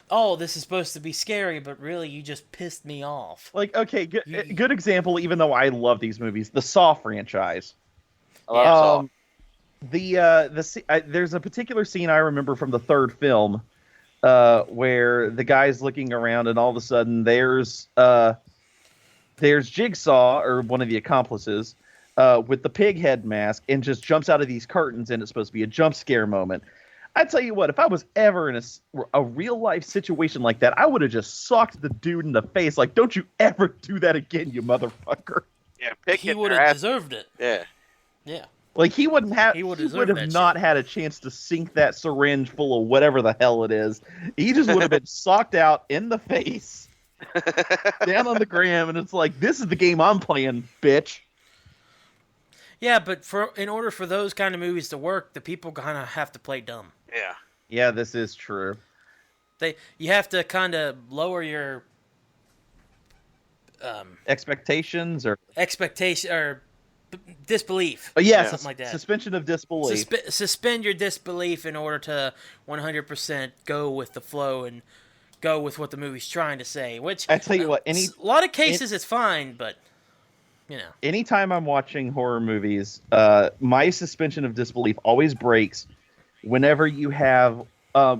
oh, this is supposed to be scary, but really, you just pissed me off. Like, okay, good example. Even though I love these movies, the Saw franchise. There's a particular scene I remember from the third film, where the guy's looking around, and all of a sudden there's Jigsaw, or one of the accomplices, with the pig head mask, and just jumps out of these curtains, and it's supposed to be a jump scare moment. I tell you what, if I was ever in a real life situation like that, I would have just socked the dude in the face, like, don't you ever do that again, you motherfucker. Yeah, he would have deserved it. Yeah. Like, he would have not had a chance to sink that syringe full of whatever the hell it is. He just would have been socked out in the face. Down on the gram, and it's like, this is the game I'm playing, bitch. Yeah, but in order for those kind of movies to work, the people kind of have to play dumb. Yeah, this is true. You have to kind of lower your expectations or disbelief. Oh yeah, something like that. Suspension of disbelief. Suspend your disbelief in order to 100% go with the flow and go with what the movie's trying to say. Which I tell you what, a lot of cases it's fine, but you know. Anytime I'm watching horror movies, my suspension of disbelief always breaks whenever you have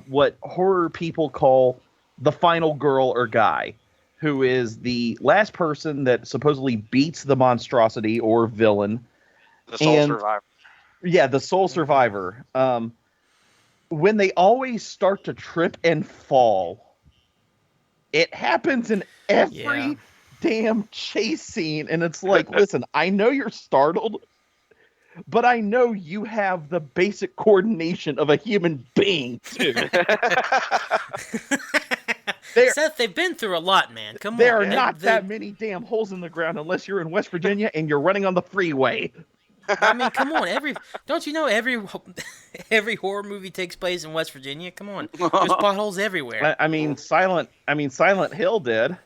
what horror people call the final girl or guy. who is the last person that supposedly beats the monstrosity or villain. The sole And- survivor. Yeah, the sole survivor. When they always start to trip and fall, it happens in every Yeah. damn chase scene, and it's like, listen, I know you're startled, but I know you have the basic coordination of a human being too. There- Seth, they've been through a lot, man. Come There on. are not that many damn holes in the ground unless you're in West Virginia and you're running on the freeway. I mean, come on. Don't you know every horror movie takes place in West Virginia? Come on. There's potholes everywhere. I mean, Silent Hill did.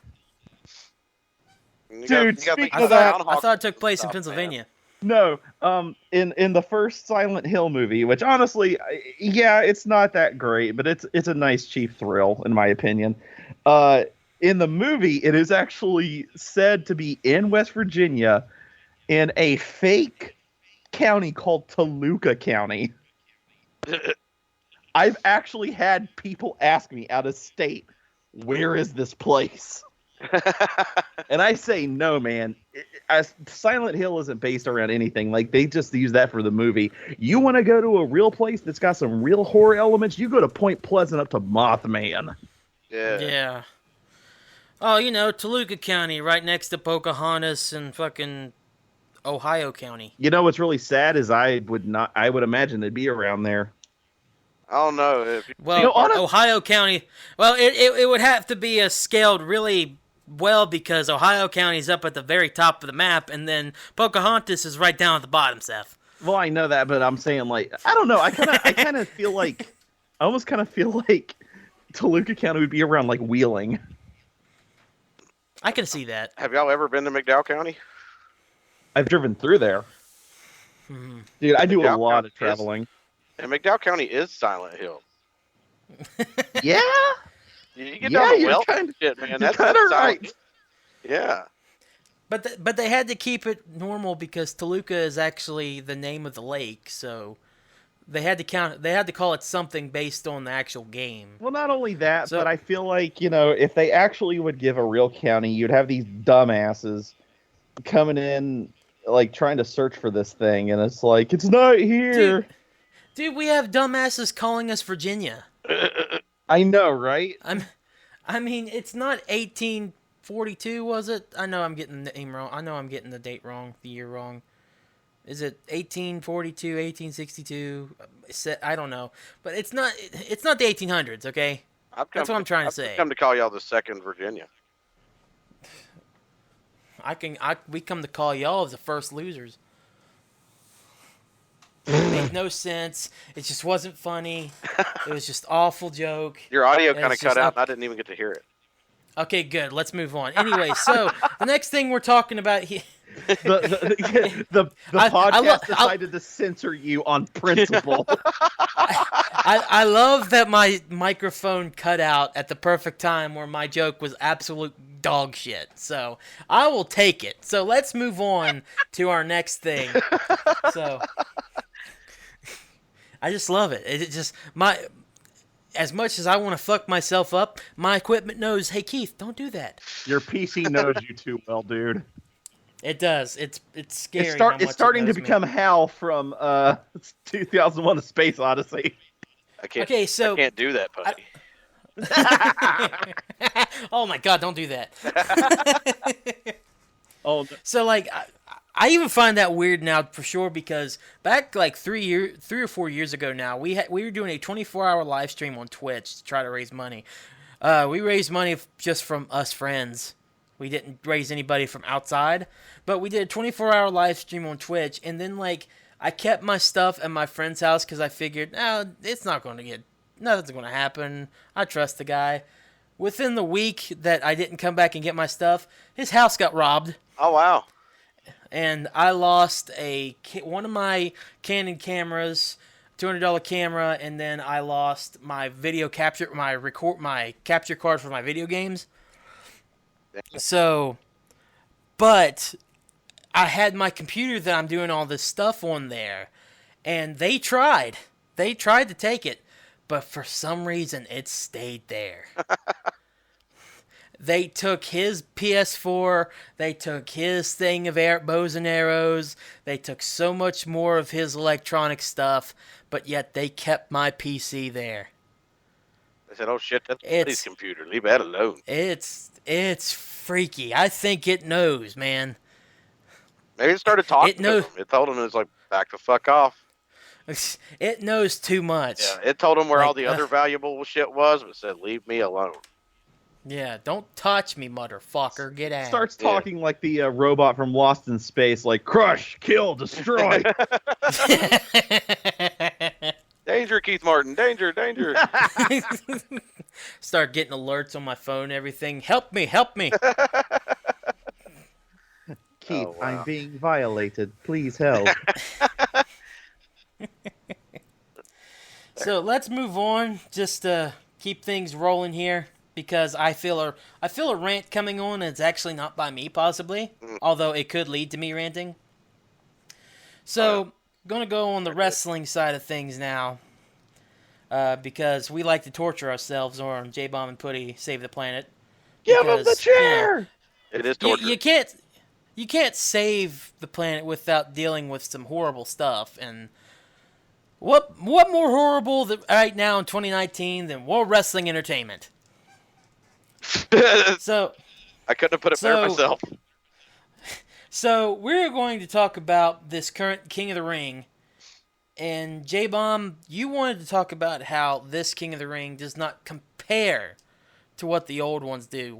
You Dude, you gotta think speaking I of about that- thought, Groundhog I thought it took place in stuff, man. Pennsylvania. No, in the first Silent Hill movie, which honestly, yeah, it's not that great, but it's a nice cheap thrill in my opinion. In the movie, it is actually said to be in West Virginia, in a fake county called Toluca County. I've actually had people ask me out of state, where is this place? And I say, no, man. Silent Hill isn't based around anything. Like, they just use that for the movie. You want to go to a real place that's got some real horror elements, you go to Point Pleasant up to Mothman. Yeah. Yeah. Oh, you know, Toluca County, right next to Pocahontas and fucking Ohio County. You know what's really sad is I would imagine they'd be around there. I don't know if Well, You know, honest- Ohio County. Well, it would have to be scaled really well because Ohio County's up at the very top of the map, and then Pocahontas is right down at the bottom, Seth. Well, I know that, but I'm saying, like, I don't know. I kind of feel like, I almost kind of feel like Toluca County would be around like Wheeling. I can see that. have y'all ever been to McDowell County? I've driven through there, dude. I do a McDowell lot County of traveling. And McDowell County is Silent Hill. Yeah, You get Yeah, down to you're Wells kinda- and shit, man. you're That's kinda Silent right. Hill. Yeah. But they had to keep it normal because Toluca is actually the name of the lake, so they had to call it something based on the actual game. Well, not only that, So- but I feel like, if they actually would give a real county, you'd have these dumbasses coming in, like, trying to search for this thing, and it's like, it's not here. Dude, we have dumbasses calling us Virginia. I know, right? I mean, it's not 1842, was it? I know I'm getting the name wrong. I know I'm getting the date wrong, the year wrong. Is it 1842, 1862? I don't know, but it's not the 1800s, okay? That's what I'm trying to say. I've come to call y'all the second Virginia. We come to call y'all the first losers. It made no sense. It just wasn't funny. It was just awful joke. Your audio It's kind of just cut out, up- and I didn't even get to hear it. Okay, good. Let's move on. Anyway, so the next thing we're talking about here. The I podcast decided to censor you on principle. I love that my microphone cut out at the perfect time where my joke was absolute dog shit. So I will take it. So let's move on to our next thing. So I just love it. It just as much as I want to fuck myself up, my equipment knows, hey Keith, don't do that. Your PC knows you too well, dude. It does. It's scary. It's how much it's starting it to knows me. become Hal from 2001: A Space Odyssey. I can't. Okay, so I can't do that, buddy. oh my god, don't do that. Oh, So like I even find that weird now for sure because back like 3 or 4 years ago now we were doing a 24-hour live stream on Twitch to try to raise money. We raised money just from us friends. We didn't raise anybody from outside, but we did a 24-hour live stream on Twitch, and then like I kept my stuff at my friend's house because I figured, nothing's going to happen. I trust the guy. Within the week that I didn't come back and get my stuff, his house got robbed. Oh wow. And I lost one of my Canon cameras, $200 camera, and then I lost my video capture, my capture card for my video games. So, but I had my computer that I'm doing all this stuff on there, and they tried to take it, but for some reason it stayed there. They took his PS4, they took his thing of bows and arrows, they took so much more of his electronic stuff, but yet they kept my PC there. They said, "Oh shit, that's his computer. Leave that alone." It's freaky. I think it knows, man. Maybe it started talking to him. It told him it was like, back the fuck off. It knows too much. Yeah, it told him where all the other valuable shit was, but said, "Leave me alone." Yeah, don't touch me, motherfucker. Get out. Starts talking like the robot from Lost in Space, like crush, kill, destroy. Danger, Keith Martin. Danger, danger. Start getting alerts on my phone and everything. Help me, help me. Keith, Oh, wow. I'm being violated. Please help. So let's move on. Just to keep things rolling here, because I feel a rant coming on. And it's actually not by me, possibly, although it could lead to me ranting. So, gonna go on the wrestling side of things now, because we like to torture ourselves on J-Bomb and Putty Save the Planet. Give him the chair. It is torture. You can't save the planet without dealing with some horrible stuff. And what more horrible right now in 2019 than World Wrestling Entertainment? So I couldn't have put it better myself. So we're going to talk about this current King of the Ring. And J-Bomb, you wanted to talk about how this King of the Ring does not compare to what the old ones do.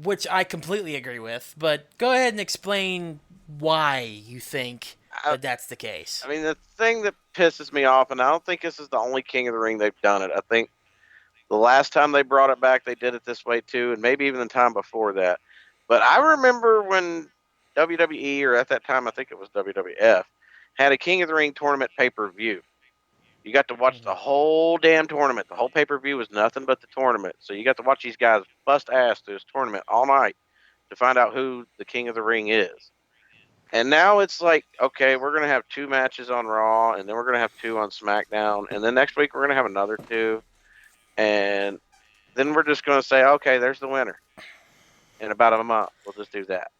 Which I completely agree with. But go ahead and explain why you think that that's the case. I mean, the thing that pisses me off, and I don't think this is the only King of the Ring they've done it. I think the last time they brought it back, they did it this way too, and maybe even the time before that. But I remember when WWE, or at that time I think it was WWF, had a King of the Ring tournament pay-per-view. You got to watch the whole damn tournament. The whole pay-per-view was nothing but the tournament. So you got to watch these guys bust ass through this tournament all night to find out who the King of the Ring is. And now it's like, okay, we're going to have 2 matches on Raw, and then we're going to have 2 on SmackDown, and then next week we're going to have another 2. And then we're just going to say, okay, there's the winner. In about a month, we'll just do that.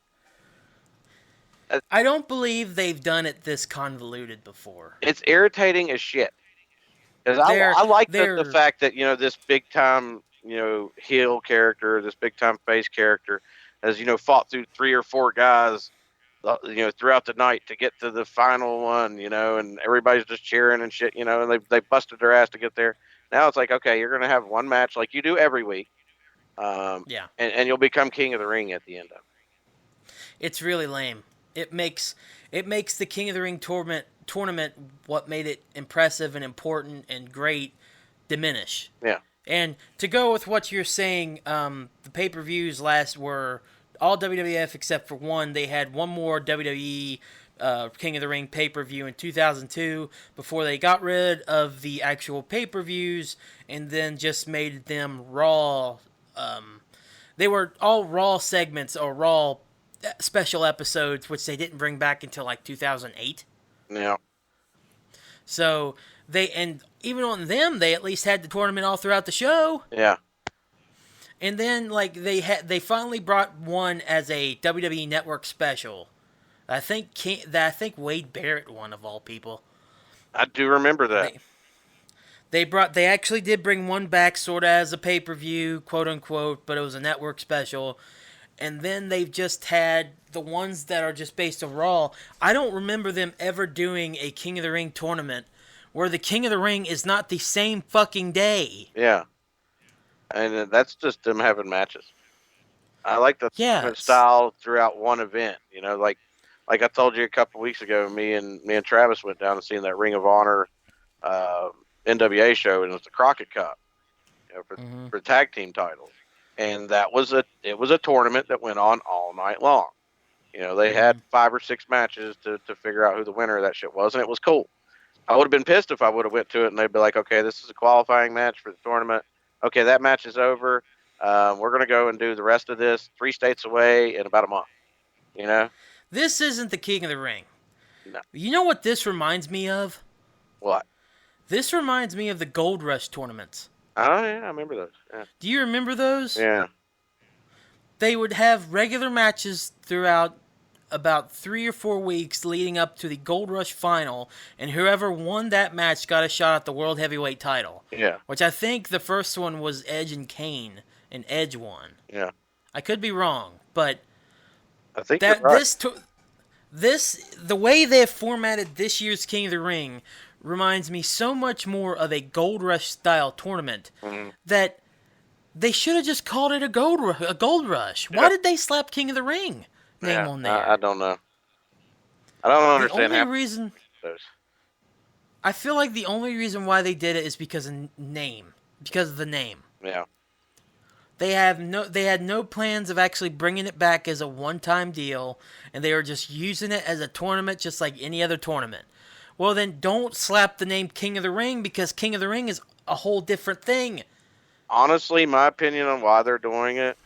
I don't believe they've done it this convoluted before. It's irritating as shit. Because I like the fact that, this big-time, heel character, this big-time face character has, fought through 3 or 4 guys, throughout the night to get to the final one, and everybody's just cheering and shit, and they busted their ass to get there. Now it's like, okay, you're going to have one match like you do every week. And you'll become King of the Ring at the end of it. It's really lame. It makes the King of the Ring tournament what made it impressive and important and great diminish. Yeah. And to go with what you're saying, the pay-per-views last were all WWF except for one. They had one more WWE King of the Ring pay-per-view in 2002 before they got rid of the actual pay-per-views and then just made them Raw. They were all Raw segments or Raw special episodes, which they didn't bring back until like 2008. Yeah. So and even on them, they at least had the tournament all throughout the show. Yeah. And then like they finally brought one as a WWE Network special. I think Wade Barrett won, of all people. I do remember that. They actually did bring one back sort of as a pay-per-view, quote unquote, but it was a network special. And then they've just had the ones that are just based on Raw. I don't remember them ever doing a King of the Ring tournament where the King of the Ring is not the same fucking day. Yeah. And that's just them having matches. I like the style throughout one event. Like I told you a couple weeks ago, me and Travis went down and seen that Ring of Honor NWA show, and it was the Crockett Cup, for tag team titles. And it was a tournament that went on all night long. They had 5 or 6 matches to figure out who the winner of that shit was, and it was cool. I would have been pissed if I would have went to it and they'd be like, okay, this is a qualifying match for the tournament. Okay, that match is over. We're going to go and do the rest of this 3 states away in about a month. This isn't the King of the Ring. No. You know what this reminds me of? What? This reminds me of the Gold Rush tournaments. Oh, yeah, I remember those. Yeah. Do you remember those? Yeah. they would have regular matches throughout about 3 or 4 weeks leading up to the Gold Rush final, and whoever won that match got a shot at the World Heavyweight title. Yeah. Which I think the first one was Edge and Kane, and Edge won. Yeah. I could be wrong, but I think that you're right. the way they have formatted this year's King of the Ring reminds me so much more of a Gold Rush style tournament that they should have just called it a Gold Rush. Why did they slap King of the Ring name on there? I don't know. I don't understand the only reason I feel like the only reason why they did it is because of the name. Yeah. They had no plans of actually bringing it back as a one-time deal, and they were just using it as a tournament just like any other tournament. Well, then don't slap the name King of the Ring, because King of the Ring is a whole different thing. Honestly, my opinion on why they're doing it,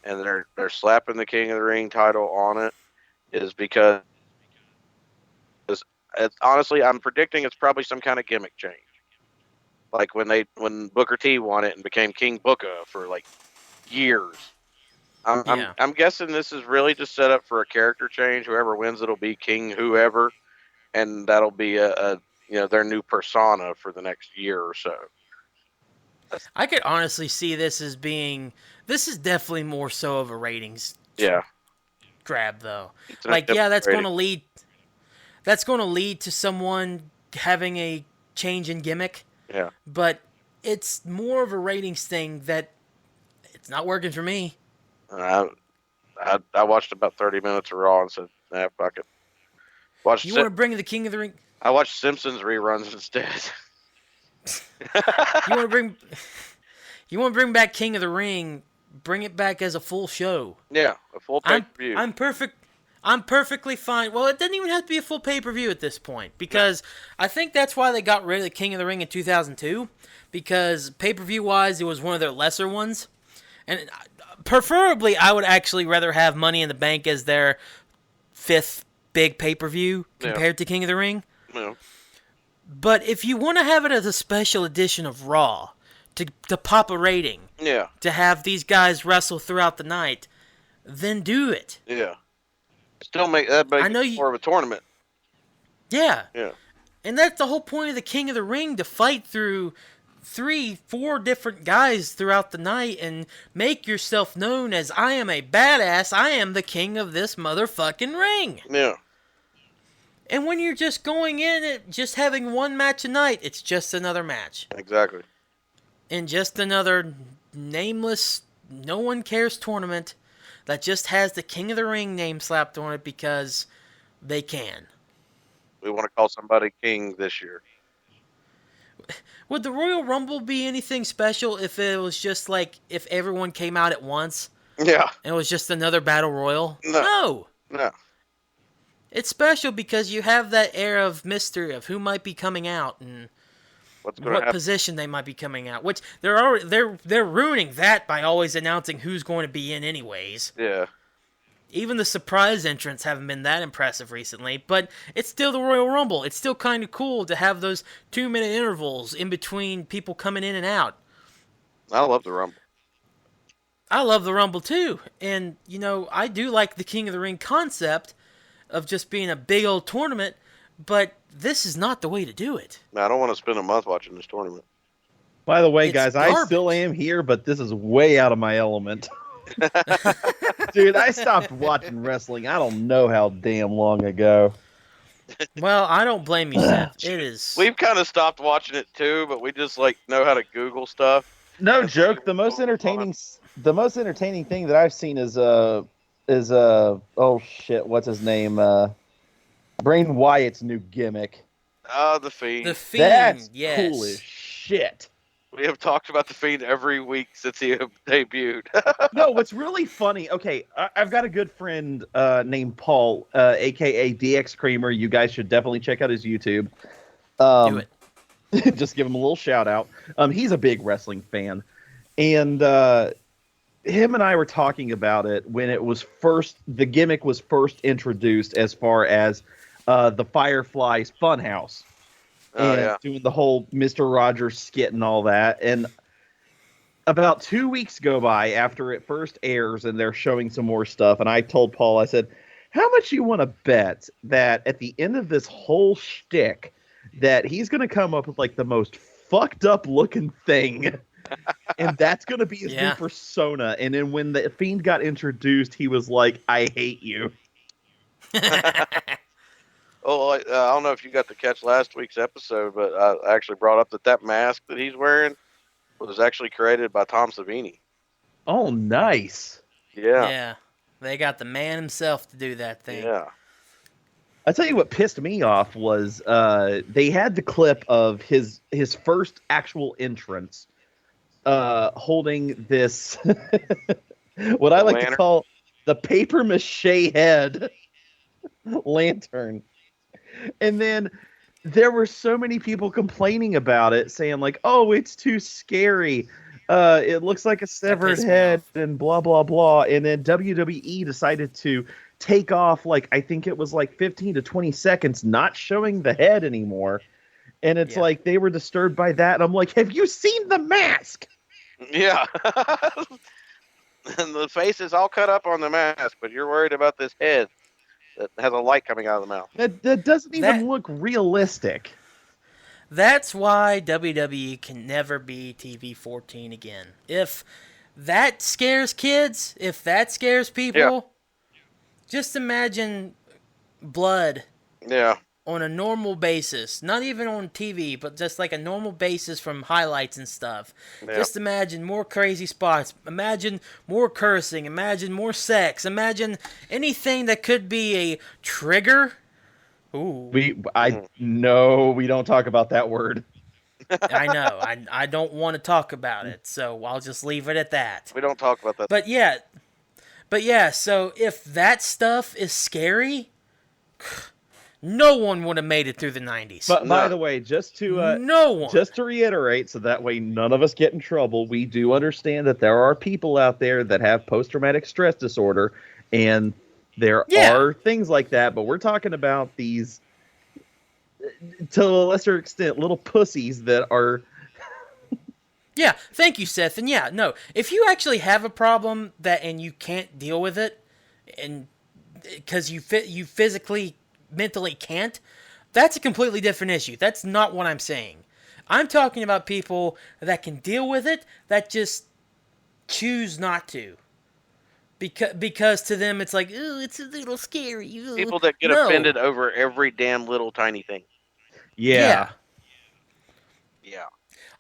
and they're slapping the King of the Ring title on it, is because honestly, I'm predicting it's probably some kind of gimmick change. Like when Booker T won it and became King Booker for like years. I'm guessing this is really just set up for a character change. Whoever wins it'll be King whoever, and that'll be a their new persona for the next year or so. I could honestly see this is definitely more so of a ratings grab though. Like that's going to lead to someone having a change in gimmick. Yeah. But it's more of a ratings thing that it's not working for me. I watched about 30 minutes of Raw and said, nah, fuck it. You want to bring the King of the Ring? I watched Simpsons reruns instead. You want to bring back King of the Ring, bring it back as a full show. Yeah, a full pay-per-view. I'm perfectly fine. Well, it doesn't even have to be a full pay-per-view at this point, because I think that's why they got rid of the King of the Ring in 2002, because pay-per-view wise, it was one of their lesser ones. And preferably, I would actually rather have Money in the Bank as their 5th big pay-per-view compared to King of the Ring. Yeah. But if you want to have it as a special edition of Raw, to pop a rating, to have these guys wrestle throughout the night, then do it. Yeah. Still make that more of a tournament. Yeah. Yeah. And that's the whole point of the King of the Ring, to fight through 3-4 different guys throughout the night and make yourself known as, I am a badass, I am the king of this motherfucking ring. Yeah. And when you're just going in and just having one match a night, it's just another match. Exactly. And just another nameless, no one cares tournament that just has the King of the Ring name slapped on it because they can. We want to call somebody king this year. Would the Royal Rumble be anything special if it was just like if everyone came out at once? Yeah. And it was just another battle royal? No. It's special because you have that air of mystery of who might be coming out and what position they might be coming out. Which they're ruining that by always announcing who's going to be in anyways. Yeah. Even the surprise entrants haven't been that impressive recently, but it's still the Royal Rumble. It's still kind of cool to have those 2-minute intervals in between people coming in and out. I love the Rumble. I love the Rumble too. And, I do like the King of the Ring concept of just being a big old tournament, but this is not the way to do it. I don't want to spend a month watching this tournament. By the way, guys, I still am here, but this is way out of my element. Dude, I stopped watching wrestling. I don't know how damn long ago. Well, I don't blame you, Seth. It is. We've kind of stopped watching it too, but we just know how to Google stuff. No joke. The most entertaining thing that I've seen is oh shit, what's his name? Brain Wyatt's new gimmick. The Fiend. The Fiend. That's yes. cool as shit. We have talked about the Fiend every week since he debuted. No, what's really funny, okay, I've got a good friend named Paul, a.k.a. DX Kramer. You guys should definitely check out his YouTube. Do it. Just give him a little shout out. He's a big wrestling fan. And him and I were talking about it when the gimmick was first introduced as far as the Fireflies Funhouse. Doing the whole Mr. Rogers skit and all that. And about 2 weeks go by after it first airs and they're showing some more stuff. And I told Paul, I said, how much you want to bet that at the end of this whole shtick that he's going to come up with like the most fucked up looking thing and that's going to be his new persona. And then when the Fiend got introduced, he was like, I hate you. Oh, I don't know if you got to catch last week's episode, but I actually brought up that mask that he's wearing was actually created by Tom Savini. Oh, nice. Yeah. Yeah. They got the man himself to do that thing. Yeah. I'll tell you what pissed me off was they had the clip of his first actual entrance holding this, what I like to call the paper mache head lantern. And then there were so many people complaining about it, saying like, oh, it's too scary. It looks like a severed head and blah, blah, blah. And then WWE decided to take off, like, I think it was like 15 to 20 seconds, not showing the head anymore. And it's like they were disturbed by that. And I'm like, have you seen the mask? Yeah. And the face is all cut up on the mask, but you're worried about this head that has a light coming out of the mouth. That doesn't even look realistic. That's why WWE can never be TV-14 again. If that scares kids, if that scares people, just imagine blood on a normal basis. Not even on TV, but just like a normal basis from highlights and stuff. Yeah. Just imagine more crazy spots. Imagine more cursing. Imagine more sex. Imagine anything that could be a trigger. Ooh. No, we don't talk about that word. I know. I don't want to talk about it, so I'll just leave it at that. We don't talk about that. But yeah, so if that stuff is scary, no one would have made it through the 90s. But by the way, just to reiterate, so that way none of us get in trouble, we do understand that there are people out there that have post-traumatic stress disorder, and there are things like that, but we're talking about these, to a lesser extent, little pussies that are... Yeah, thank you, Seth. And yeah, no, if you actually have a problem and you can't deal with it, and because you physically, mentally can't, that's a completely different issue. That's not what I'm saying. I'm talking about people that can deal with it, that just choose not to. Because to them it's like, ooh, it's a little scary. Ooh. People that get offended over every damn little tiny thing. Yeah.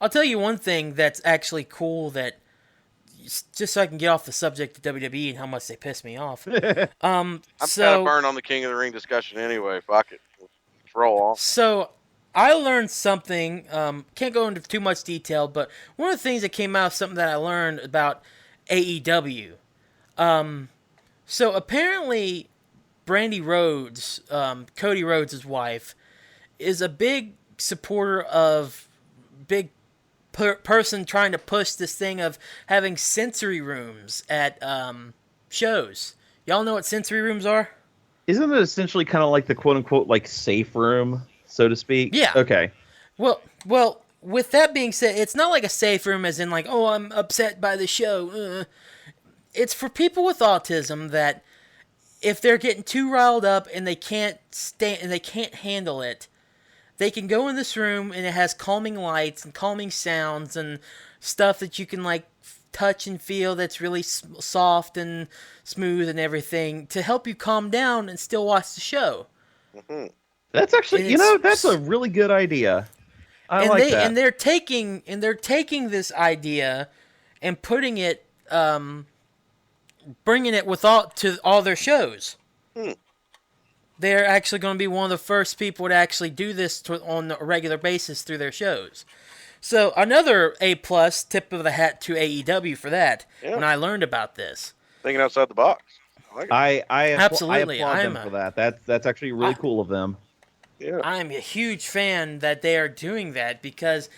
I'll tell you one thing that's actually cool, that just so I can get off the subject of WWE and how much they piss me off. I'm kind of burned on the King of the Ring discussion anyway. Fuck it. Let's roll off. So I learned something. Can't go into too much detail, but one of the things that came out of something that I learned about AEW. So apparently Brandy Rhodes, Cody Rhodes' wife, is a big supporter of person trying to push this thing of having sensory rooms at shows. Y'all know what sensory rooms are? Isn't it essentially kind of like the quote-unquote like safe room, so to speak? Yeah. Okay. Well, with that being said, it's not like a safe room as in like, oh, I'm upset by the show. It's for people with autism that if they're getting too riled up and they can't handle it, they can go in this room and it has calming lights and calming sounds and stuff that you can like touch and feel that's really soft and smooth and everything to help you calm down and still watch the show. Mm-hmm. That's actually, that's a really good idea. I like that. And they're taking this idea and putting it, bringing it to all their shows. They're actually going to be one of the first people to actually do this on a regular basis through their shows. So another A+ tip of the hat to AEW for that. When I learned about this, thinking outside the box. I absolutely applaud them for that. That's actually really cool of them. Yeah. I'm a huge fan that they are doing that because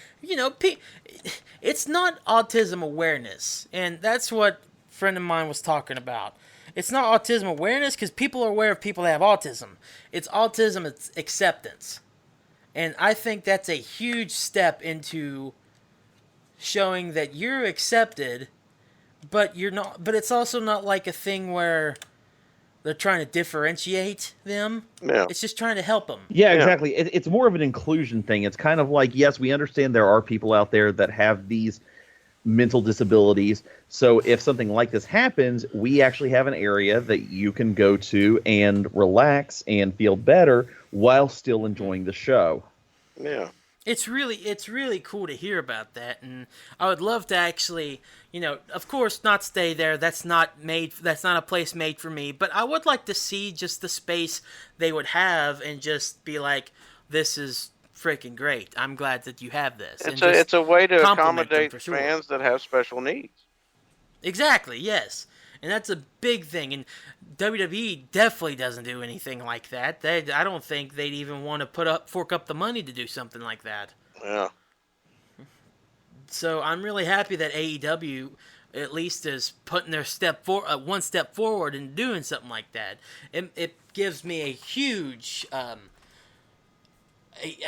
it's not autism awareness, and that's what a friend of mine was talking about. It's not autism awareness because people are aware of people that have autism. It's autism, it's acceptance. And I think that's a huge step into showing that you're accepted, but you're not. But it's also not like a thing where they're trying to differentiate them. Yeah. It's just trying to help them. Yeah, Yeah. exactly. It's more of an inclusion thing. It's kind of like, yes, we understand there are people out there that have these mental disabilities. So if something like this happens, we actually have an area that you can go to and relax and feel better while still enjoying the show. Yeah. It's really cool to hear about that, and I would love to actually, of course, not stay there. That's not a place made for me. But I would like to see just the space they would have, and just be like, "This is freaking great. I'm glad that you have this." It's a way to compliment them accommodate for sure. fans that have special needs. Exactly. Yes. And that's a big thing, and WWE definitely doesn't do anything like that. I don't think they'd even want to fork up the money to do something like that. Yeah. So I'm really happy that AEW at least is putting their one step forward and doing something like that. It gives me a huge, a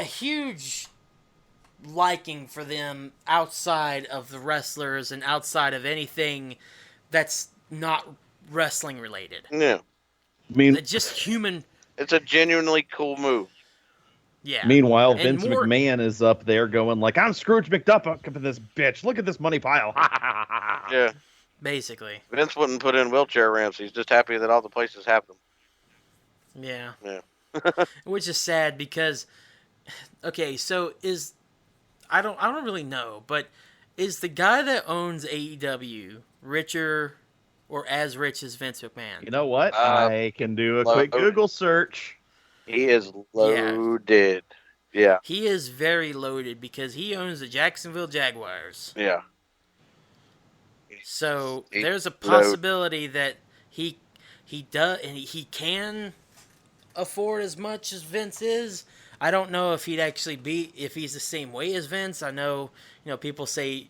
huge liking for them outside of the wrestlers and outside of anything that's not wrestling related. Yeah. I mean, Just human. It's a genuinely cool move. Yeah. meanwhile, And Vince more- McMahon is up there going like, "I'm Scrooge McDuck up for this bitch. Look at this money pile." Yeah. Basically. Vince wouldn't put in wheelchair ramps. He's just happy that all the places have them. Yeah. Yeah. Which is sad because, okay, so I don't really know, but is the guy that owns AEW richer or as rich as Vince McMahon? You know what? I can do a loaded. quick Google search. He is loaded. Yeah. He is very loaded because he owns the Jacksonville Jaguars. Yeah. So He's there's a loaded. possibility that he does, and he can afford as much as Vince is. I don't know if if he's the same way as Vince. I know, people say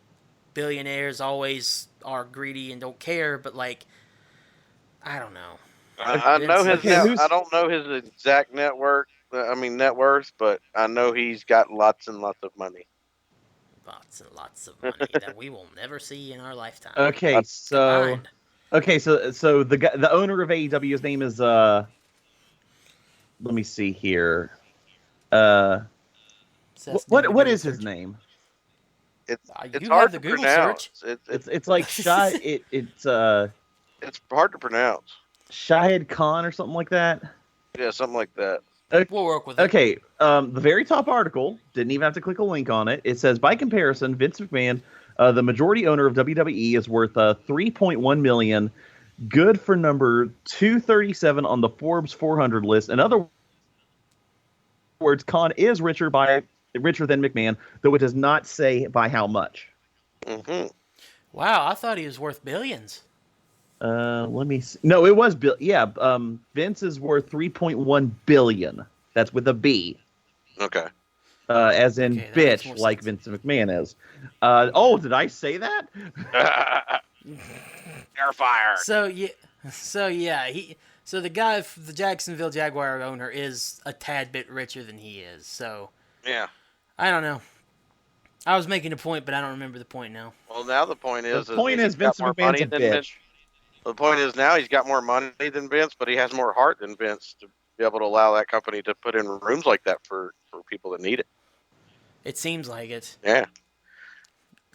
billionaires always are greedy and don't care, but I don't know. I know his. Okay, I don't know his exact net worth. Net worth, but I know he's got lots and lots of money. Lots and lots of money that we will never see in our lifetime. Okay, so Combined. so the owner of AEW, his name is let me see here. Says What Google is his search. name? It's You hard have to the Google pronounce. search. It's like it's It's hard to pronounce. Shahid Khan or something like that. Yeah, something like that. We'll work with it. Okay, the very top article, didn't even have to click a link on it. It says, by comparison, Vince McMahon, the majority owner of WWE, is worth $3.1 million, good for number 237 on the Forbes 400 list. In other words, Khan is richer than McMahon, though it does not say by how much. Mm-hmm. Wow, I thought he was worth billions. Let me see. No, it was Vince is worth 3.1 billion. That's with a B. Okay. As in Okay, that makes more bitch, like sense. Vince McMahon is. Did I say that? Air fire. So yeah, the guy, the Jacksonville Jaguar owner, is a tad bit richer than he is. So Yeah. I don't know. I was making a point, but I don't remember the point now. Well, now the point is. The point he's is Vince got more McMahon's money a than bitch. Vince. The point is now he's got more money than Vince, but he has more heart than Vince to be able to allow that company to put in rooms like that for people that need it. It seems like it. Yeah.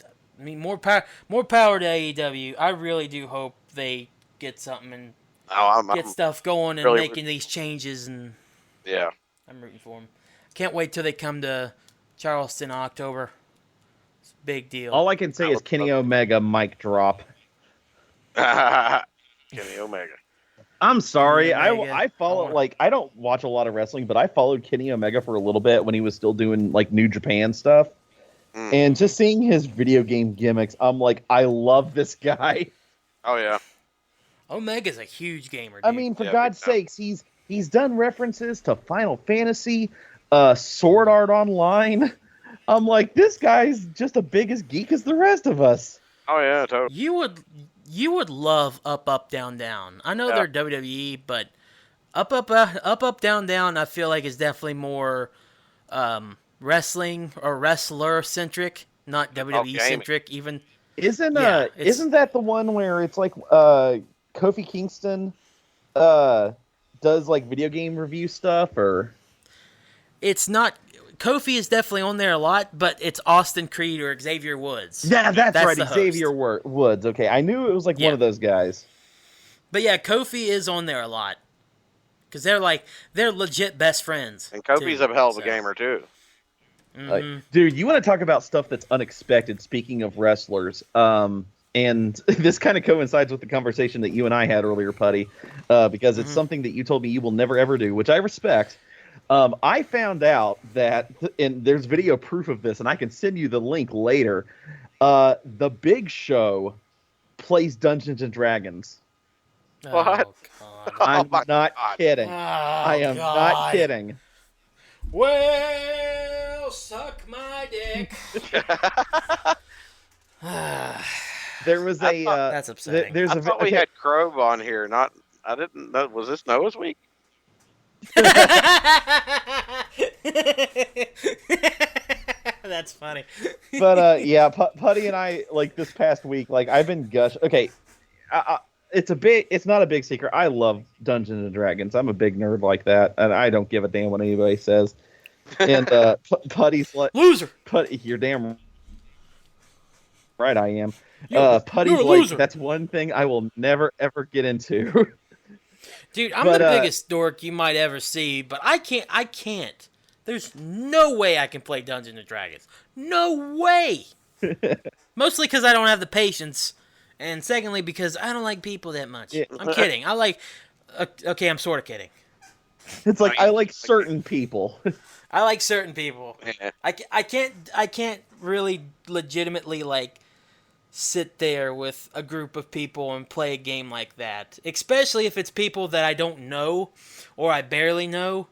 I mean, more power to AEW. I really do hope they get something and get stuff going and really making these changes, and Yeah. I'm rooting for them. Can't wait till they come to Charleston in October. It's a big deal. All I can say is Kenny Omega mic drop. Kenny Omega. I'm sorry. Kenny Omega. I follow I don't watch a lot of wrestling, but I followed Kenny Omega for a little bit when he was still doing New Japan stuff. And just seeing his video game gimmicks, I'm like, I love this guy. Oh yeah. Omega's a huge gamer, dude. I mean, for Yeah, God's big time. sakes, he's done references to Final Fantasy, Sword Art Online. I'm like, this guy's just as big as geek as the rest of us. Oh yeah. Totally. you would love Up, Down, Down. I know Yeah. they're WWE, but Up, Down, Down, I feel like is definitely more wrestling or wrestler centric not WWE centric even. Isn't Yeah, isn't that the one where it's like Kofi Kingston does like video game review stuff, or It's not. Kofi is definitely on there a lot, but it's Austin Creed or Xavier Woods. yeah, that's right, the Xavier host. Woods. Okay, I knew it was like Yeah. one of those guys. But yeah, Kofi is on there a lot because they're legit best friends. And Kofi's too, a hell of a so. gamer too. Like, dude, you want to talk about stuff that's unexpected? Speaking of wrestlers, and this kind of coincides with the conversation that you and I had earlier, Putty, because it's something that you told me you will never ever do, which I respect. I found out that, and there's video proof of this, and I can send you the link later. The Big Show plays Dungeons and Dragons. What? Oh, God. I'm my not God. kidding. Oh, I am God. not kidding. Well, suck my dick. There was a That's upsetting. there's I a thought we okay, had Krow on here. I didn't know. Was this Noah's week? That's funny. but yeah, Putty and I, like, this past week, like, I've been okay. It's not a big secret. I love Dungeons and Dragons. I'm a big nerd like that, and I don't give a damn what anybody says. And Putty's like, Loser. Putty, you're damn right I am. You're Putty's a like, loser. that's one thing I will never ever get into. Dude, I'm But, the biggest dork you might ever see, but I can't. There's no way I can play Dungeons and Dragons. No way. Mostly because I don't have the patience, and secondly because I don't like people that much. Yeah. I'm kidding. Okay, I'm sort of kidding. It's like, I like certain people. I like certain people. Yeah. I can't really legitimately like sit there with a group of people and play a game like that, especially if it's people that I don't know or I barely know,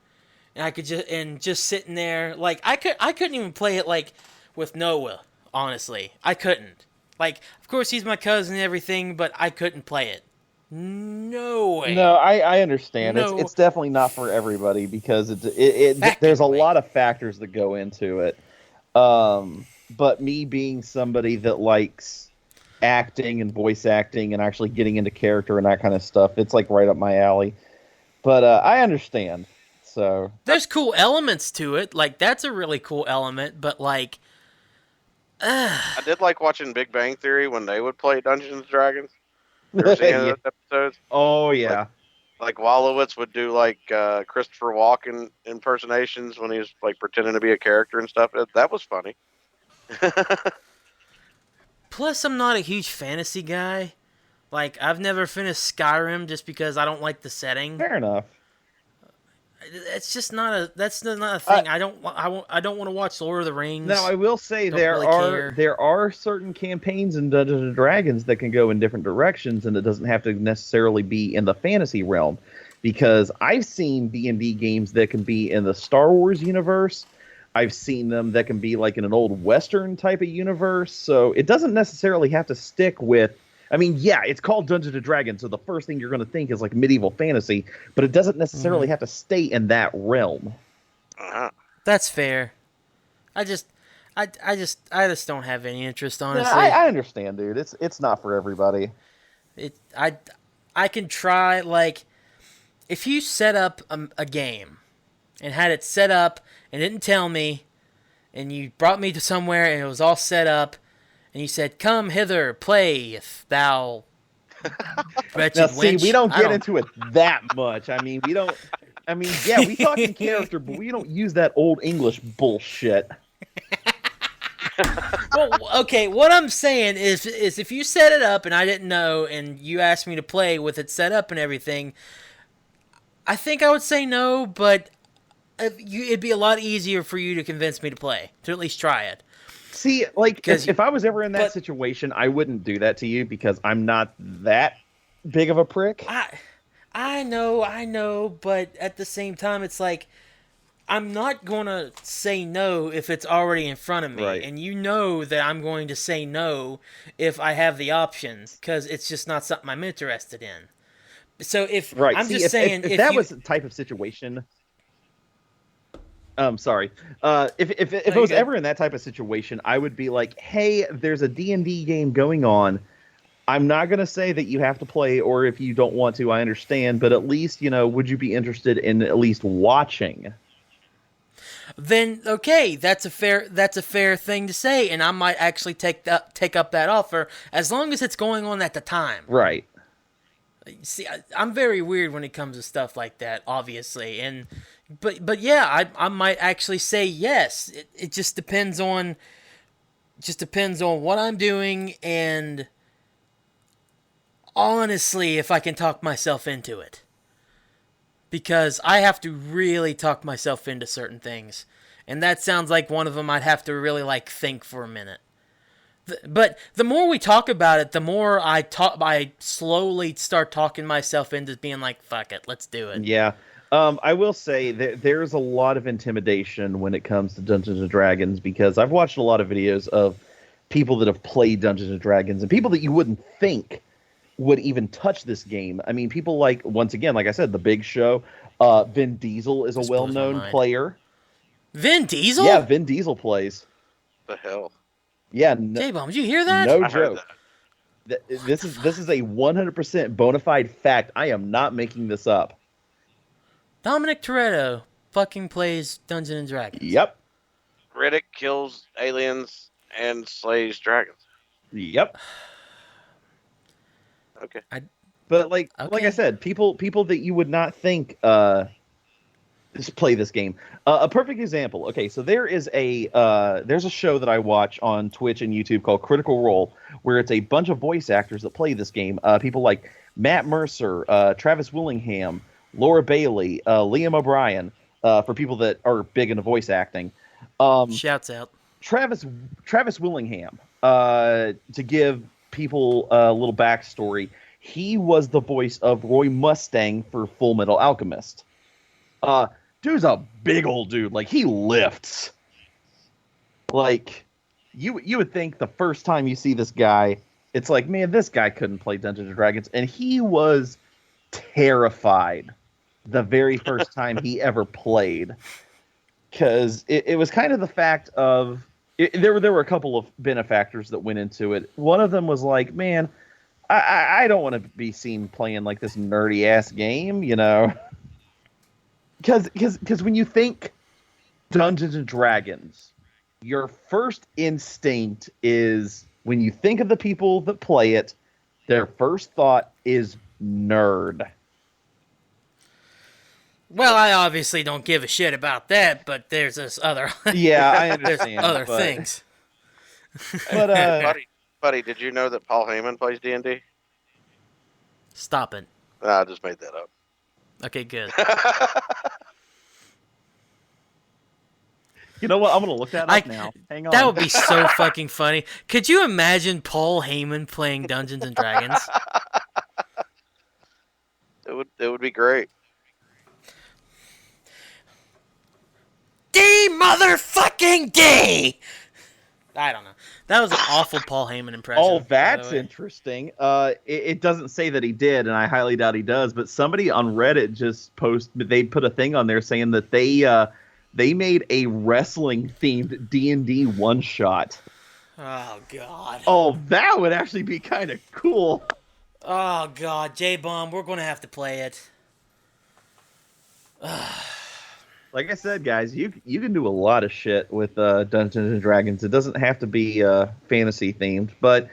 and I could just sitting there like I couldn't even play it like with Noah. Honestly, I couldn't. Like, of course he's my cousin and everything, but I couldn't play it. No way. No, I understand. No. It's definitely not for everybody because there's a Fucking lot of factors that go into it. But me being somebody that likes acting and voice acting and actually getting into character and that kind of stuff, it's like right up my alley. But I understand. So There's cool elements to it. Like, that's a really cool element, but like I did like watching Big Bang Theory when they would play Dungeons and Dragons. You ever seen any of those episodes? oh yeah. Like Wolowitz would do like Christopher Walken impersonations when he was like pretending to be a character and stuff. That was funny. Plus, I'm not a huge fantasy guy. Like, I've never finished Skyrim just because I don't like the setting. Fair enough. It's just not a. That's not a thing. I don't want to watch Lord of the Rings. Now I will say Don't there really are care. there are certain campaigns in Dungeons and Dragons that can go in different directions, and it doesn't have to necessarily be in the fantasy realm. Because I've seen D&D games that can be in the Star Wars universe. I've seen them that can be like in an old Western type of universe. So it doesn't necessarily have to stick with. I mean, yeah, it's called Dungeons and Dragons, so the first thing you're going to think is like medieval fantasy, but it doesn't necessarily have to stay in that realm. Uh-huh. That's fair. I just don't have any interest, honestly. Yeah, I understand, dude. It's not for everybody. I can try, like, if you set up a game and had it set up and didn't tell me, and you brought me to somewhere and it was all set up, and you said, "Come hither, play, if thou wretched Now, see, wench." we don't I get into it that much. I mean, we don't. I mean, yeah, we talk in character, but we don't use that old English bullshit. Well, okay, what I'm saying is if you set it up and I didn't know, and you asked me to play with it set up and everything, I think I would say no, but it'd be a lot easier for you to convince me to play, to at least try it. See, like, 'Cause if I was ever in that but- situation, I wouldn't do that to you because I'm not that big of a prick. I know, but at the same time, it's like, I'm not going to say no if it's already in front of me. Right. And you know that I'm going to say no if I have the option, because it's just not something I'm interested in. So if Right. I'm See, just saying, if that was the type of situation. Sorry. If No, it you're was good. ever in that type of situation, I would be like, hey, there's a D&D game going on. I'm not going to say that you have to play, or if you don't want to, I understand, but at least, would you be interested in at least watching? Then okay, that's a fair thing to say, and I might actually take up that offer as long as it's going on at the time. Right. See, I'm very weird when it comes to stuff like that, obviously, and but yeah, I might actually say yes. It just depends on what I'm doing, and honestly, if I can talk myself into it. Because I have to really talk myself into certain things. And that sounds like one of them I'd have to really think for a minute. But the more we talk about it, the more I slowly start talking myself into being like, fuck it, let's do it. Yeah. I will say that there's a lot of intimidation when it comes to Dungeons and Dragons, because I've watched a lot of videos of people that have played Dungeons and Dragons and people that you wouldn't think would even touch this game. I mean, people once again, like I said, The Big Show. Vin Diesel is a This blows my well-known mind. player. Vin Diesel? Yeah, Vin Diesel plays. The hell? Yeah, J-Bomb, did you hear that? no I heard joke. that. This is a 100% bona fide fact. I am not making this up. Dominic Toretto fucking plays Dungeons and Dragons. Yep. Riddick kills aliens and slays dragons. Yep. Okay. But like Okay. I said, people that you would not think just play this game. A perfect example. Okay, so there's a show that I watch on Twitch and YouTube called Critical Role, where it's a bunch of voice actors that play this game. People like Matt Mercer, Travis Willingham, Laura Bailey, Liam O'Brien. For people that are big into voice acting. Shouts out. Travis Willingham. To give people a little backstory, he was the voice of Roy Mustang for Full Metal Alchemist. Dude's a big old dude. Like, he lifts. Like, you would think the first time you see this guy, it's like, man, this guy couldn't play Dungeons and Dragons, and he was terrified the very first time he ever played, because it was kind of the fact of there were a couple of benefactors that went into it. One of them was like, man, I don't want to be seen playing like this nerdy ass game, because when you think Dungeons and Dragons, your first instinct is, when you think of the people that play it, their first thought is nerd. Well, I obviously don't give a shit about that, but there's this other Yeah, I there's understand. other but, things. But Buddy, did you know that Paul Heyman plays D&D? Stop it. I just made that up. Okay, good. you know what? I'm gonna look that up now. Hang on. That would be so fucking funny. Could you imagine Paul Heyman playing Dungeons and Dragons? It would be great. D motherfucking D! I don't know. That was an awful Paul Heyman impression. Oh, by that's the way. interesting. It doesn't say that he did, and I highly doubt he does. But somebody on Reddit just they put a thing on there saying that they made a wrestling themed D&D one shot. Oh god. Oh, that would actually be kind of cool. Oh god, J-Bomb, we're gonna have to play it. Like I said, guys, you can do a lot of shit with Dungeons and Dragons. It doesn't have to be fantasy themed, but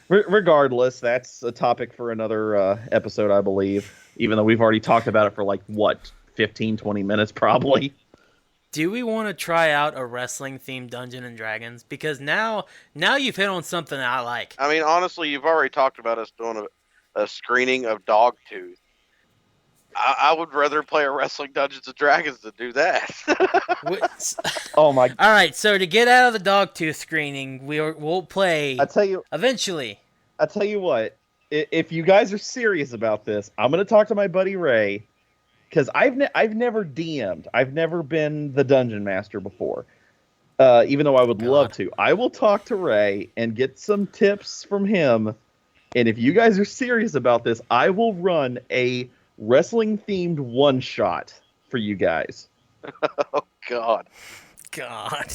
regardless, that's a topic for another episode, I believe. Even though we've already talked about it for 15, 20 minutes probably. Do we want to try out a wrestling themed Dungeons and Dragons? Because now you've hit on something that I like. I mean, honestly, you've already talked about us doing a screening of Dogtooth. I would rather play a wrestling Dungeons and Dragons than do that. Oh my! All right, so to get out of the Dogtooth screening, we'll play I tell you eventually. what. If you guys are serious about this, I'm gonna talk to my buddy Ray, because I've never DM'd. I've never been the dungeon master before. Even though I would love to, I will talk to Ray and get some tips from him. And if you guys are serious about this, I will run a wrestling themed one shot for you guys. God. God.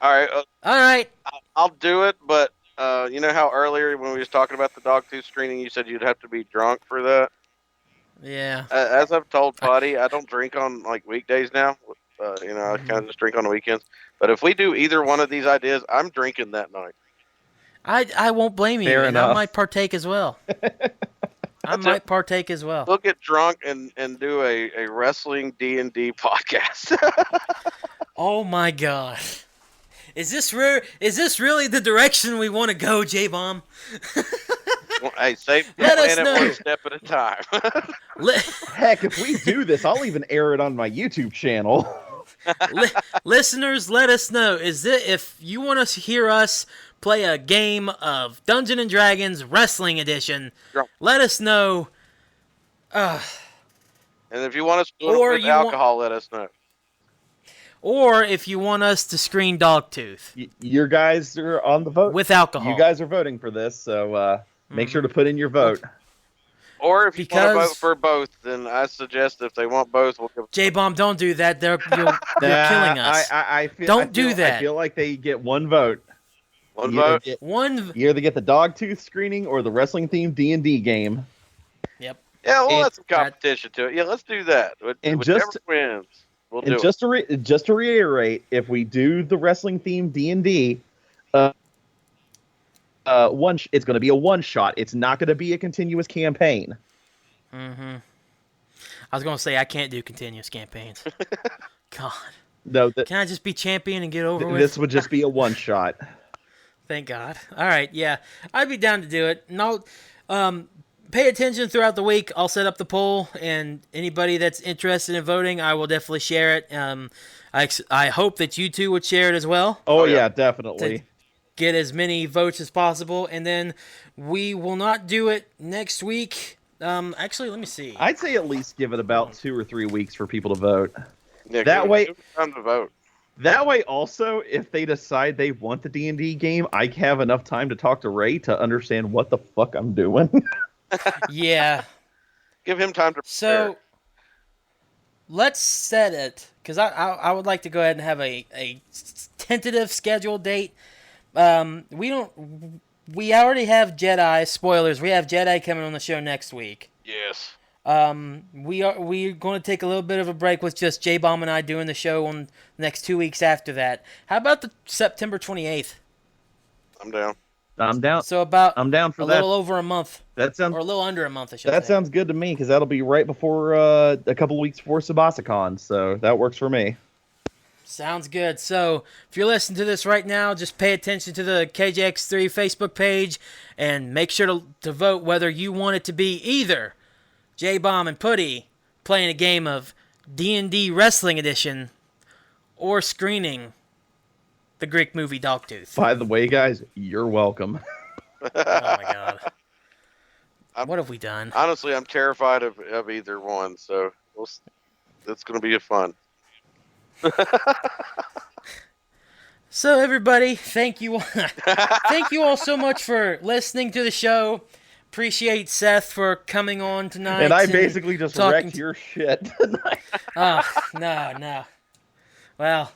All right, All right. I'll do it, but you know how earlier when we was talking about the dogtooth screening, you said you'd have to be drunk for that? Yeah. As I've told Putty, I don't drink on like weekdays now. You know, I kind of just drink on the weekends. But if we do either one of these ideas, I'm drinking that night. I won't blame you, Fair and enough. I might partake as well. We'll get drunk and do a wrestling D&D podcast. Oh my God. Is this really the direction we want to go, J-Bomb? Hey, save the Let us planet know. one step at a time. Heck, if we do this, I'll even air it on my YouTube channel. Listeners, let us know. If you want to hear us play a game of Dungeons and Dragons Wrestling Edition, Drunk. let us know. And if you want us to do Or it with you alcohol, let us know. Or if you want us to screen Dogtooth Your guys are on the vote. with alcohol. You guys are voting for this, so make sure to put in your vote. Or if you want to Because- vote for both, then I suggest if they want both, we'll give J-Bomb, don't do that. You're killing us. Don't do that. I feel like they get one vote. one You either vote. get- One. You either get the Dogtooth screening or the wrestling-themed D&D game. Yep. Yeah, we'll And- add some competition to it. Yeah, let's do that. And Whichever just- wins, we'll do And it. just to reiterate, if we do the wrestling-themed D&D, it's going to be a one-shot. It's not going to be a continuous campaign. Mm-hmm. I was gonna say I can't do continuous campaigns. God. No, Can I just be champion and get over with? this would just be a one-shot. Thank God. All right, yeah, I'd be down to do it. No, pay attention throughout the week. I'll set up the poll, and anybody that's interested in voting, I will definitely share it. I hope that you two would share it as well. Oh, yeah. yeah, definitely. Get as many votes as possible, and then we will not do it next week. Actually, let me see. I'd say at least give it about 2 or 3 weeks for people to vote. Yeah, that give way- them time to vote. That way, also, if they decide they want the D&D game, I have enough time to talk to Ray to understand what the fuck I'm doing. Yeah. Give him time to prepare. So let's set it, because I would like to go ahead and have a tentative scheduled date. We already have Jedi spoilers. We have Jedi coming on the show next week. Yes. We're going to take a little bit of a break with just J-Bomb and I doing the show on the next 2 weeks after that. How about the September 28th? I'm down. I'm down. So about I'm down for a that. little over a month, That sounds or a little under a month, I should that say. sounds good to me because that'll be right before a couple of weeks before SabasiCon, so that works for me. Sounds good. So, if you're listening to this right now, just pay attention to the KJX3 Facebook page and make sure to vote whether you want it to be either J-Bomb and Putty playing a game of D&D Wrestling Edition or screening the Greek movie Dogtooth. By the way, guys, you're welcome. Oh my God. I'm- What have we done? Honestly, I'm terrified of either one, so it's going to be fun. So everybody, thank you thank you all so much for listening to the show. Appreciate Seth for coming on tonight. And I basically just talking wrecked to- your shit tonight. Oh, no. Well,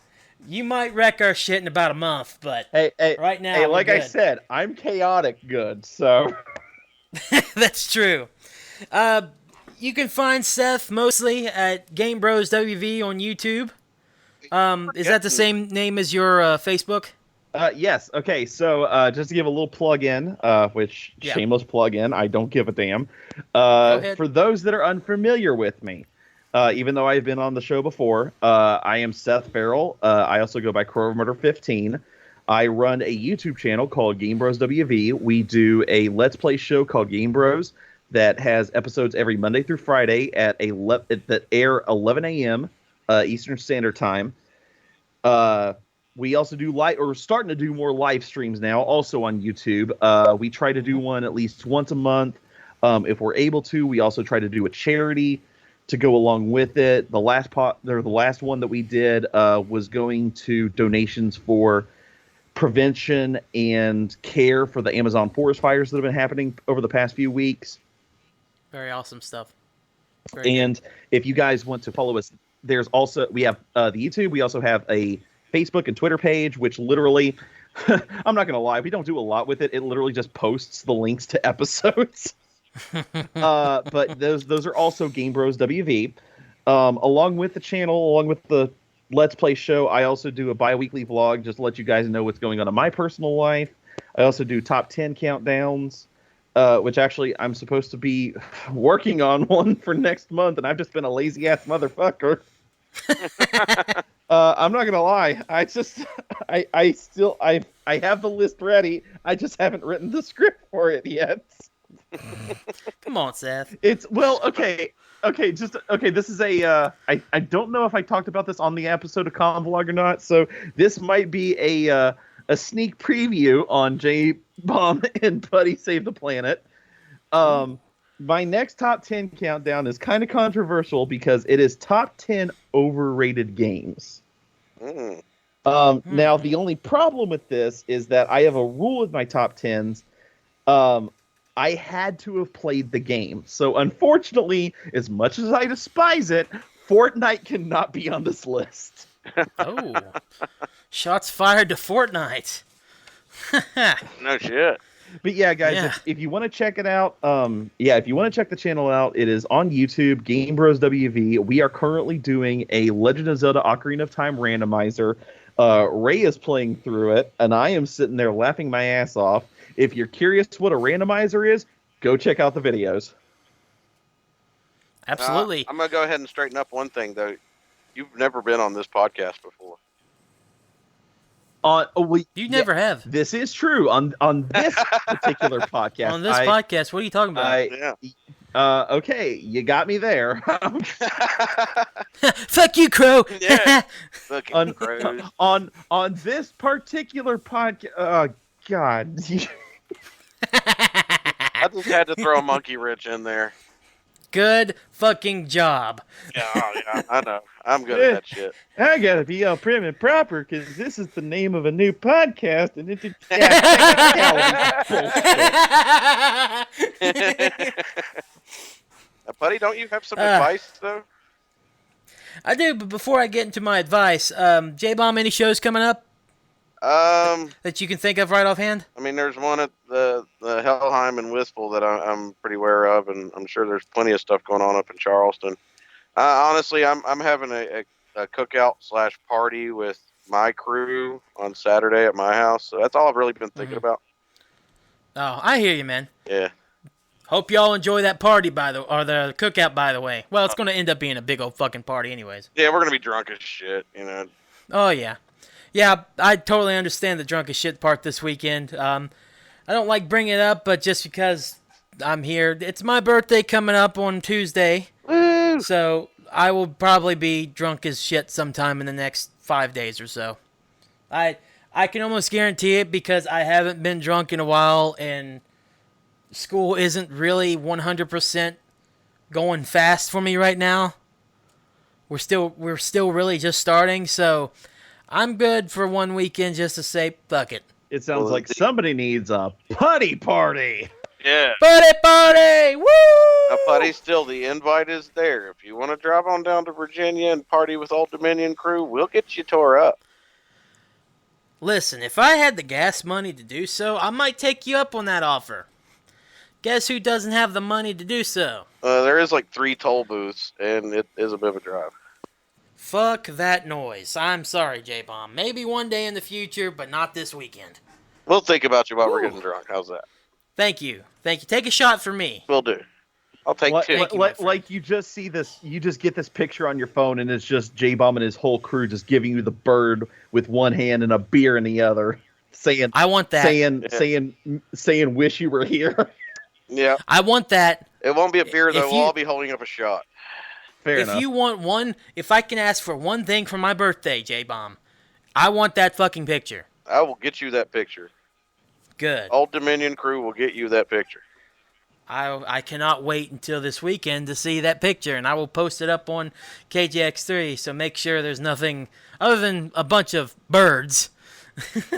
you might wreck our shit in about a month, but Hey, right now, hey, we're like I good. said, I'm chaotic good, so That's true. You can find Seth mostly at Game Bros WV on YouTube. Is that the same name as your Facebook? yes. Okay, so just to give a little plug in, which Yeah. shameless plug in, I don't give a damn. ahead. For those that are unfamiliar with me, even though I've been on the show before, I am Seth Farrell. I also go by Krow Murder 15. I run a YouTube channel called Game Bros WV. We do a Let's Play show called Game Bros that has episodes every Monday through Friday that air 11 a.m. Eastern Standard Time. We also do we're starting to do more live streams now, also on YouTube. We try to do one at least once a month. If we're able to, we also try to do a charity to go along with it. The last one that we did was going to donations for prevention and care for the Amazon forest fires that have been happening over the past few weeks. Very awesome stuff. Very And if you guys want to follow us, there's also we have the YouTube. We also have a Facebook and Twitter page, which literally, I'm not gonna lie, we don't do a lot with it. It literally just posts the links to episodes. But those are also Game Bros WV. Along with the channel, along with the Let's Play show, I also do a bi-weekly vlog just to let you guys know what's going on in my personal life. I also do top 10 countdowns, which actually I'm supposed to be working on one for next month, and I've just been a lazy ass motherfucker. I'm not gonna lie. I have the list ready. I just haven't written the script for it yet. Come on, Seth. It's okay. This is I don't know if I talked about this on the episode of Convlog or not. So this might be a sneak preview on J Bomb and Buddy Save the Planet. My next top 10 countdown is kind of controversial because it is top 10 overrated games. Now the only problem with this is that I have a rule with my top 10s. I had to have played the game. So unfortunately, as much as I despise it, Fortnite cannot be on this list. Oh, shots fired to Fortnite. No shit. But yeah, guys, Yeah. if you want to check it out, if you want to check the channel out, it is on YouTube, Game Bros WV. We are currently doing a Legend of Zelda Ocarina of Time randomizer. Ray is playing through it, and I am sitting there laughing my ass off. If you're curious what a randomizer is, go check out the videos. Absolutely. I'm going to go ahead and straighten up one thing, though. You've never been on this podcast before. You never have. This is true. On this particular podcast. On this podcast, what are you talking about? Okay, you got me there. Fuck you, Krow. Yeah. Fucking crows. on this particular podcast, God. I just had to throw a monkey wrench in there. Good fucking job. Yeah, I know. I'm good at that shit. I gotta be all prim and proper because this is the name of a new podcast, and it's Buddy, don't you have some advice though? I do, but before I get into my advice, J-Bomb, any shows coming up that you can think of right offhand? I mean, there's one at the Helheim and Wistful that I'm pretty aware of, and I'm sure there's plenty of stuff going on up in Charleston. Honestly, I'm having a cookout / party with my crew on Saturday at my house, so that's all I've really been thinking about. Oh, I hear you, man. Yeah. Hope y'all enjoy that party, or the cookout, by the way. Well, it's going to end up being a big old fucking party anyways. Yeah, we're going to be drunk as shit, you know. Oh, yeah. Yeah, I totally understand the drunk as shit part this weekend. I don't like bringing it up, but just because I'm here. It's my birthday coming up on Tuesday. Woo! So I will probably be drunk as shit sometime in the next 5 days or so. I can almost guarantee it because I haven't been drunk in a while, and school isn't really 100% going fast for me right now. We're still really just starting, so I'm good for one weekend just to say fuck it. It sounds like somebody needs a putty party. Yeah. Buddy party! Woo! Now, buddy, still the invite is there. If you want to drive on down to Virginia and party with Old Dominion crew, we'll get you tore up. Listen, if I had the gas money to do so, I might take you up on that offer. Guess who doesn't have the money to do so? There is like 3 toll booths, and it is a bit of a drive. Fuck that noise. I'm sorry, J-Bomb. Maybe one day in the future, but not this weekend. We'll think about you while we're getting drunk. How's that? Thank you. Take a shot for me. We'll do. I'll take 2. Like you just see this, you just get this picture on your phone, and it's just J-Bomb and his whole crew just giving you the bird with one hand and a beer in the other, saying, I want that. saying, wish you were here. Yeah. I want that. It won't be a beer, though. If We'll all be holding up a shot. Fair If enough. you want one, if I can ask for one thing for my birthday, J-Bomb, I want that fucking picture. I will get you that picture. Good. Old Dominion crew will get you that picture. I cannot wait until this weekend to see that picture, and I will post it up on KJX3, so make sure there's nothing other than a bunch of birds.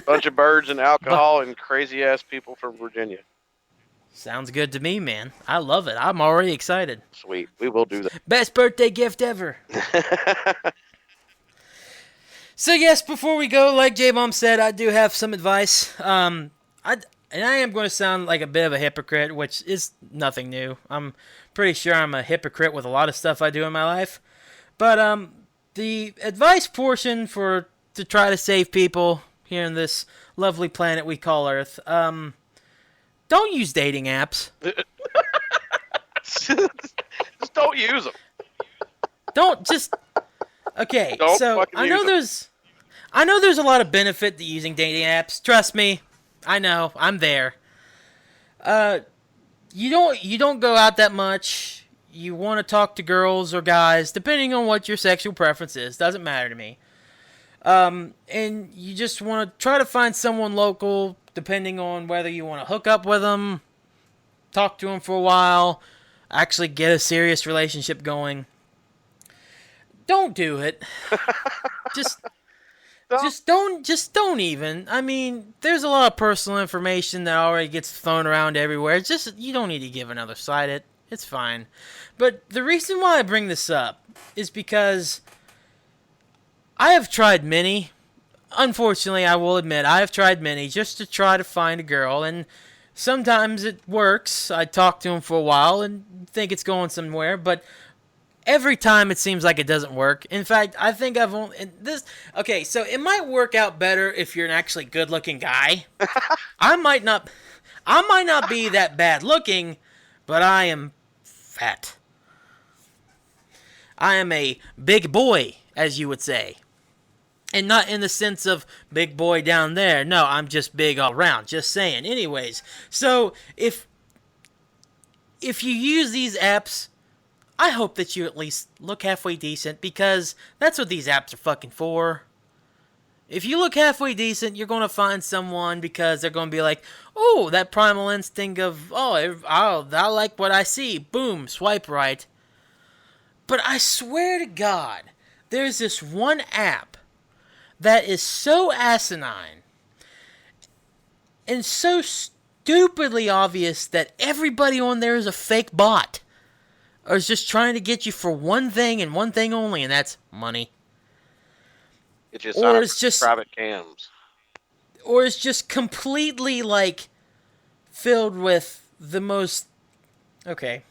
Bunch of birds and alcohol and crazy-ass people from Virginia. Sounds good to me, man. I love it. I'm already excited. Sweet. We will do Best birthday gift ever. that. So yes, before we go, like J-Bomb said, I do have some advice. I am going to sound like a bit of a hypocrite, which is nothing new. I'm pretty sure I'm a hypocrite with a lot of stuff I do in my life. But the advice portion to try to save people here in this lovely planet we call Earth, don't use dating apps. Just don't use them. Don't just. Okay, Don't so fucking I know use 'em. there's a lot of benefit to using dating apps. Trust me, I know. I'm there. You don't go out that much. You want to talk to girls or guys, depending on what your sexual preference is. Doesn't matter to me. And you just want to try to find someone local, depending on whether you want to hook up with them, talk to them for a while, actually get a serious relationship going. Don't do it. Just don't even. I mean, there's a lot of personal information that already gets thrown around everywhere. Just, you don't need to give another side it. It's fine. But the reason why I bring this up is because I have tried many. Unfortunately, I will admit, I have tried many just to try to find a girl, and sometimes it works. I talk to them for a while and think it's going somewhere, but every time it seems like it doesn't work. In fact, I think I've only okay, so it might work out better if you're an actually good-looking guy. I might not be that bad looking, but I am fat. I am a big boy, as you would say. And not in the sense of big boy down there. No, I'm just big all around. Just saying. Anyways, so if you use these apps, I hope that you at least look halfway decent, because that's what these apps are fucking for. If you look halfway decent, you're going to find someone because they're going to be like, oh, that primal instinct of, I like what I see. Boom, swipe right. But I swear to God, there's this one app that is so asinine and so stupidly obvious that everybody on there is a fake bot. Or is just trying to get you for one thing and one thing only, and that's money. It's just private cams. Or it's just completely, like, filled with the most... Okay.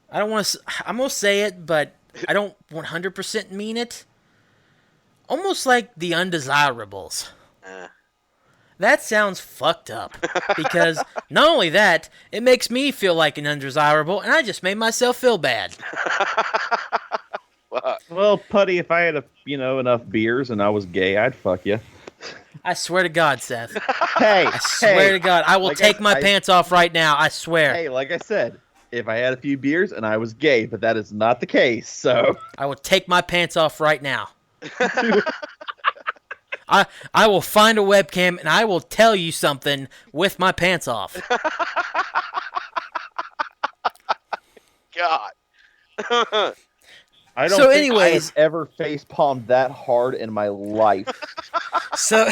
I don't want to... I'm going to say it, but I don't 100% mean it. Almost like the undesirables. That sounds fucked up. Because not only that, it makes me feel like an undesirable, and I just made myself feel bad. Well, Putty, if I had enough beers and I was gay, I'd fuck you. I swear to God, Seth. Hey, I swear to God, I will take my pants off right now. I swear. Hey, like I said, if I had a few beers and I was gay, but that is not the case, so... I will take my pants off right now. I will find a webcam and I will tell you something with my pants off. God. I don't think I have ever facepalmed that hard in my life. So,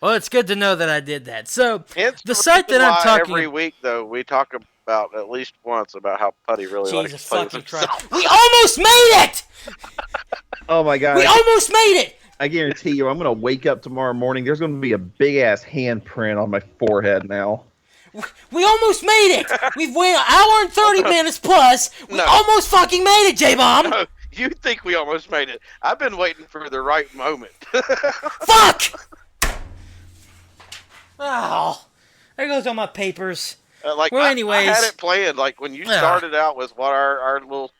well, it's good to know that I did that. So, It's the site that I'm talking every week, though, we talk about at least once about how Putty really likes to play with himself. We almost made it! Oh my God. We almost made it! I guarantee you, I'm going to wake up tomorrow morning. There's going to be a big-ass handprint on my forehead now. We almost made it! We've waited an hour and 30 minutes plus. We almost fucking made it, J-Bomb! No, you think we almost made it. I've been waiting for the right moment. Fuck! Oh, there goes all my papers. Anyways. I had it planned. Like, when you started out with what our little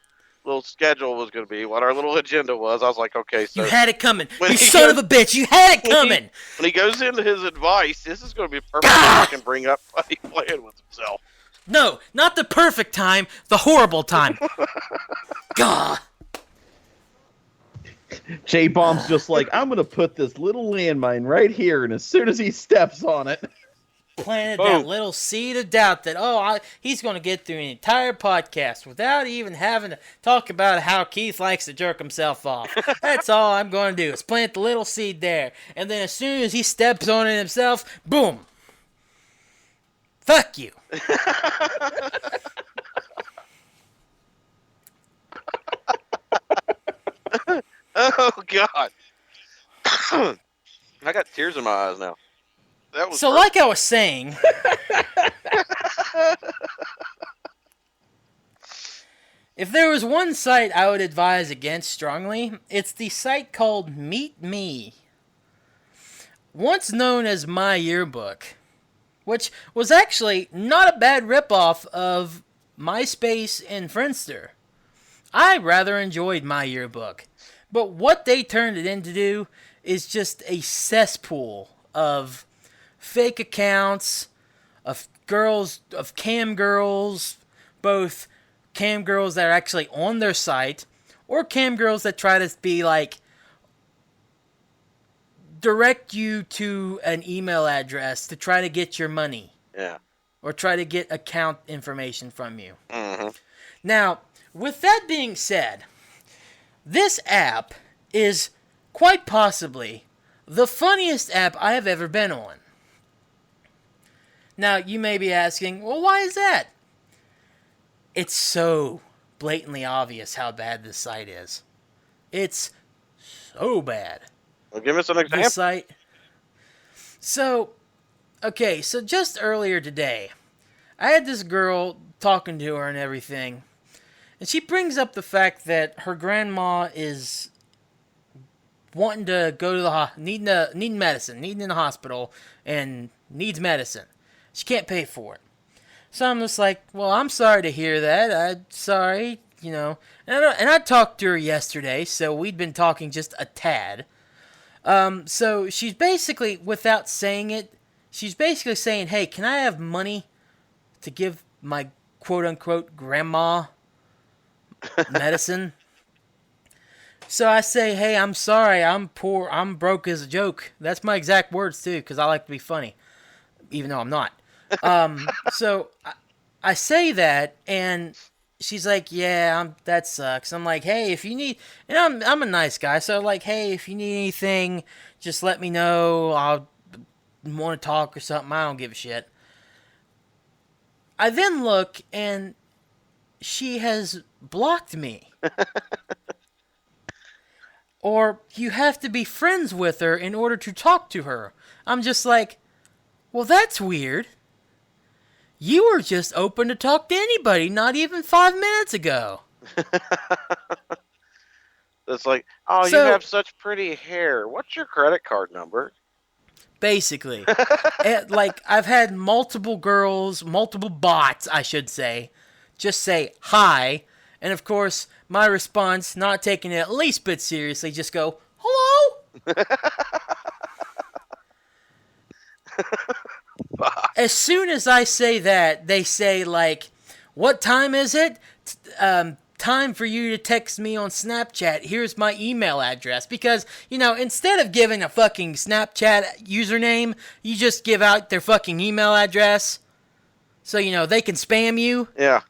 schedule was going to be, what our little agenda was, I was like, okay, so... You had it coming. You son of a bitch. You had it coming. When he goes into his advice, this is going to be a perfect time I can bring up Putty playing with himself. No, not the perfect time. The horrible time. God. J-Bomb's just like, I'm going to put this little landmine right here, and as soon as he steps on it... Planted that little seed of doubt that, he's going to get through an entire podcast without even having to talk about how Keith likes to jerk himself off. That's all I'm going to do is plant the little seed there. And then as soon as he steps on it himself, boom. Fuck you. Oh God. I got tears in my eyes now. That was So, like I was saying, if there was one site I would advise against strongly, it's the site called Meet Me. Once known as My Yearbook, which was actually not a bad ripoff of MySpace and Friendster. I rather enjoyed My Yearbook. But what they turned it into is just a cesspool of fake accounts, of girls, of cam girls, both cam girls that are actually on their site, or cam girls that try to be like, direct you to an email address to try to get your money. Yeah. Or try to get account information from you. Mm-hmm. Now, with that being said, this app is quite possibly the funniest app I have ever been on. Now, you may be asking, well, why is that? It's so blatantly obvious how bad this site is. It's so bad. Well, give us an example. This site. So just earlier today, I had this girl talking to her and everything, and she brings up the fact that her grandma is wanting to go to the needing medicine, needing in the hospital, and needs medicine. She can't pay for it. So I'm just like, well, I'm sorry to hear that. I'm sorry, And I talked to her yesterday, so we'd been talking just a tad. So she's basically, without saying it, she's basically saying, hey, can I have money to give my quote-unquote grandma medicine? So I say, hey, I'm sorry, I'm poor, I'm broke as a joke. That's my exact words, too, because I like to be funny, even though I'm not. So I say that, and she's like, yeah, that sucks. I'm like, hey, if you need, and I'm a nice guy, so like, hey, if you need anything, just let me know. I'll want to talk or something. I don't give a shit. I then look, and she has blocked me. Or you have to be friends with her in order to talk to her. I'm just like, well, that's weird. You were just open to talk to anybody not even 5 minutes ago. It's like, oh, you have such pretty hair. What's your credit card number? Basically. Like, I've had multiple girls, multiple bots, I should say, just say hi. And, of course, my response, not taking it at least bit seriously, just go, hello? As soon as I say that, they say, like, what time is it? Time for you to text me on Snapchat. Here's my email address. Because, instead of giving a fucking Snapchat username, you just give out their fucking email address. So, they can spam you. Yeah.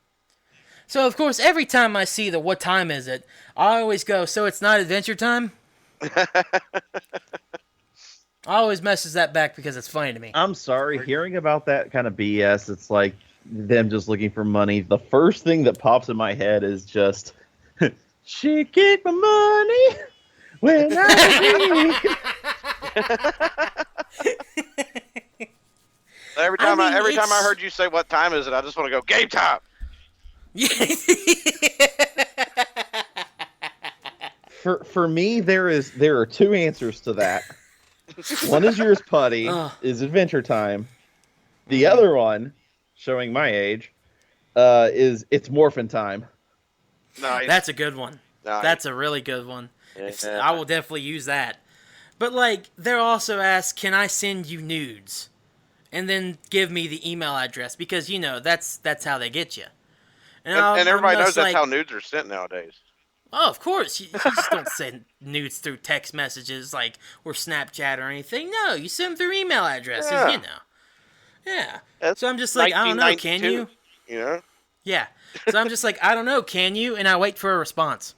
So, of course, every time I see the what time is it, I always go, so it's not Adventure Time? I always messes that back because it's funny to me. I'm sorry, hearing about that kind of BS, it's like them just looking for money. The first thing that pops in my head is just, she get my money when I Every time I heard you say what time is it, I just want to go, game time. For me, there are two answers to that. One is yours, Putty, is Adventure Time. The other one, showing my age, is It's Morphin' Time. Nice. That's a good one. Nice. That's a really good one. Yeah. I will definitely use that. But, like, they're also asked, can I send you nudes? And then give me the email address, because, that's how they get you. And everybody knows that's how nudes are sent nowadays. Oh, of course. You just don't send nudes through text messages or Snapchat or anything. No, you send them through email addresses, Yeah. That's so I'm just like, I don't know, can you? Yeah. So I'm just like, I don't know, can you? And I wait for a response.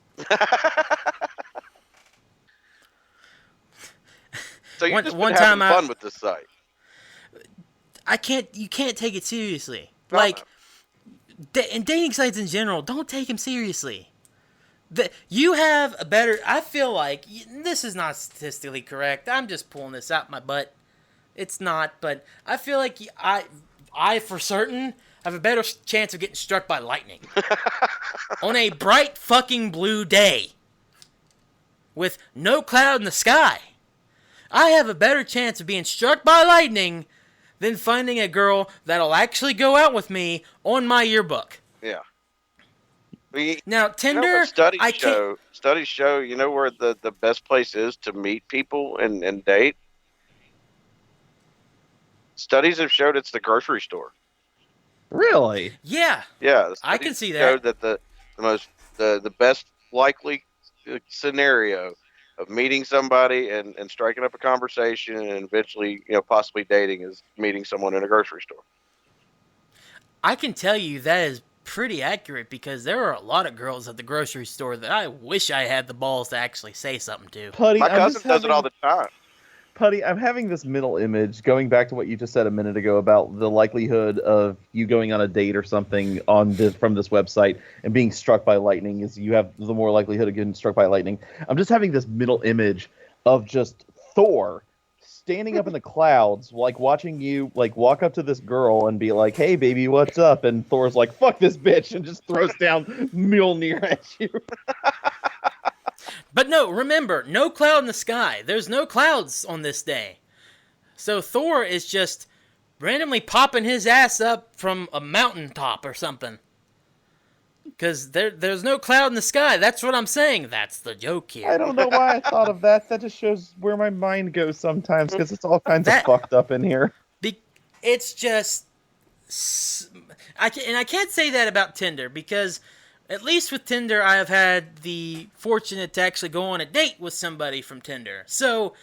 So you've just been having fun with this site. You can't take it seriously. No. Like, and dating sites in general, don't take them seriously. You have a better. I feel like this is not statistically correct. I'm just pulling this out my butt. It's not, but I feel like I for certain have a better chance of getting struck by lightning on a bright fucking blue day with no cloud in the sky. I have a better chance of being struck by lightning than finding a girl that'll actually go out with me on my yearbook. Yeah. Now, Tinder, you know what studies show, you know where the best place is to meet people and date? Studies have showed it's the grocery store. Really? Yeah. Yeah. I can see that. Showed that the best likely scenario of meeting somebody and striking up a conversation and eventually, possibly dating is meeting someone in a grocery store. I can tell you that is pretty accurate because there are a lot of girls at the grocery store that I wish I had the balls to actually say something to. Putty, My cousin does it all the time. Putty, I'm having this mental image going back to what you just said a minute ago about the likelihood of you going on a date or something from this website and being struck by lightning is you have the more likelihood of getting struck by lightning. I'm just having this mental image of just Thor standing up in the clouds, like watching you like walk up to this girl and be like, "Hey, baby, what's up?" And Thor's like, "Fuck this bitch," and just throws down Mjolnir at you. But no, remember, no cloud in the sky. There's no clouds on this day. So Thor is just randomly popping his ass up from a mountaintop or something. Because there's no cloud in the sky. That's what I'm saying. That's the joke here. I don't know why I thought of that. That just shows where my mind goes sometimes because it's all kinds of fucked up in here. It's just... I can't say that about Tinder because... At least with Tinder, I have had the fortunate to actually go on a date with somebody from Tinder. So,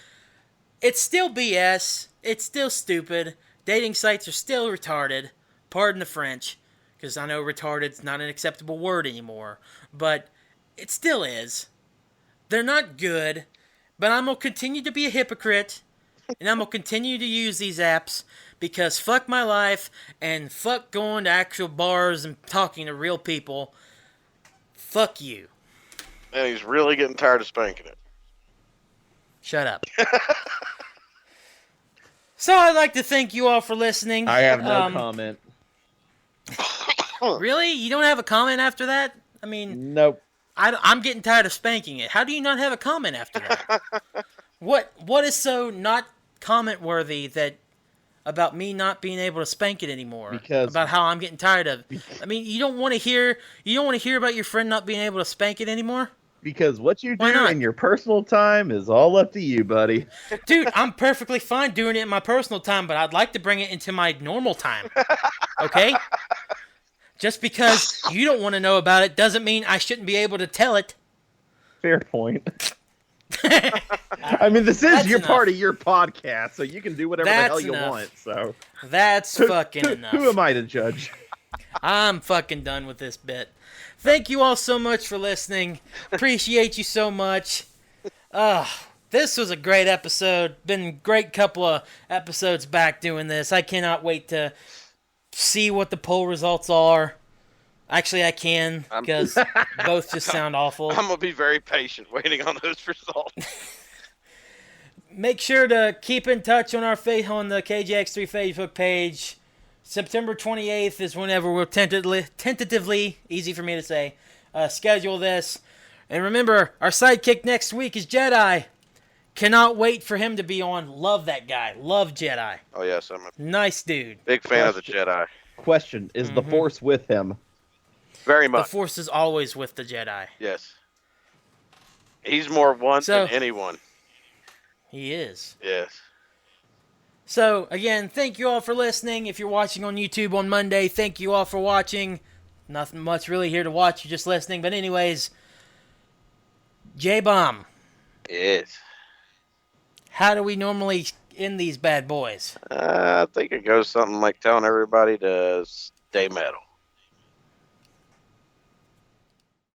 it's still BS. It's still stupid. Dating sites are still retarded. Pardon the French, because I know retarded's not an acceptable word anymore. But it still is. They're not good, but I'm going to continue to be a hypocrite, and I'm going to continue to use these apps because fuck my life, and fuck going to actual bars and talking to real people. Fuck you. And he's really getting tired of spanking it. Shut up. So I'd like to thank you all for listening. I have no comment. Really? You don't have a comment after that? I mean... Nope. I'm getting tired of spanking it. How do you not have a comment after that? What is so not comment-worthy that... about me not being able to spank it anymore. About how I'm getting tired of it. I mean, you don't want to hear about your friend not being able to spank it anymore? Because what you do in your personal time is all up to you, buddy. Dude, I'm perfectly fine doing it in my personal time, but I'd like to bring it into my normal time. Okay? Just because you don't want to know about it doesn't mean I shouldn't be able to tell it. Fair point. I mean, this is part of your podcast, so you can do whatever the hell you want. So that's fucking enough. Who am I to judge? I'm fucking done with this bit. Thank you all so much for listening. Appreciate you so much. This was a great episode. Been a great couple of episodes back doing this. I cannot wait to see what the poll results are. Actually, I can, because both just sound awful. I'm going to be very patient waiting on those results. Make sure to keep in touch on the KJX3 Facebook page. September 28th is whenever we'll tentatively, easy for me to say, schedule this. And remember, our sidekick next week is Jedi. Cannot wait for him to be on. Love that guy. Love Jedi. Oh, yes. I'm a nice dude. big fan of the Jedi. Question, is the Force with him? Very much. The Force is always with the Jedi. Yes. He's more one than anyone. He is. Yes. So, again, thank you all for listening. If you're watching on YouTube on Monday, thank you all for watching. Nothing much really here to watch. You're just listening. But anyways, J-Bomb. Yes. How do we normally end these bad boys? I think it goes something like telling everybody to stay metal.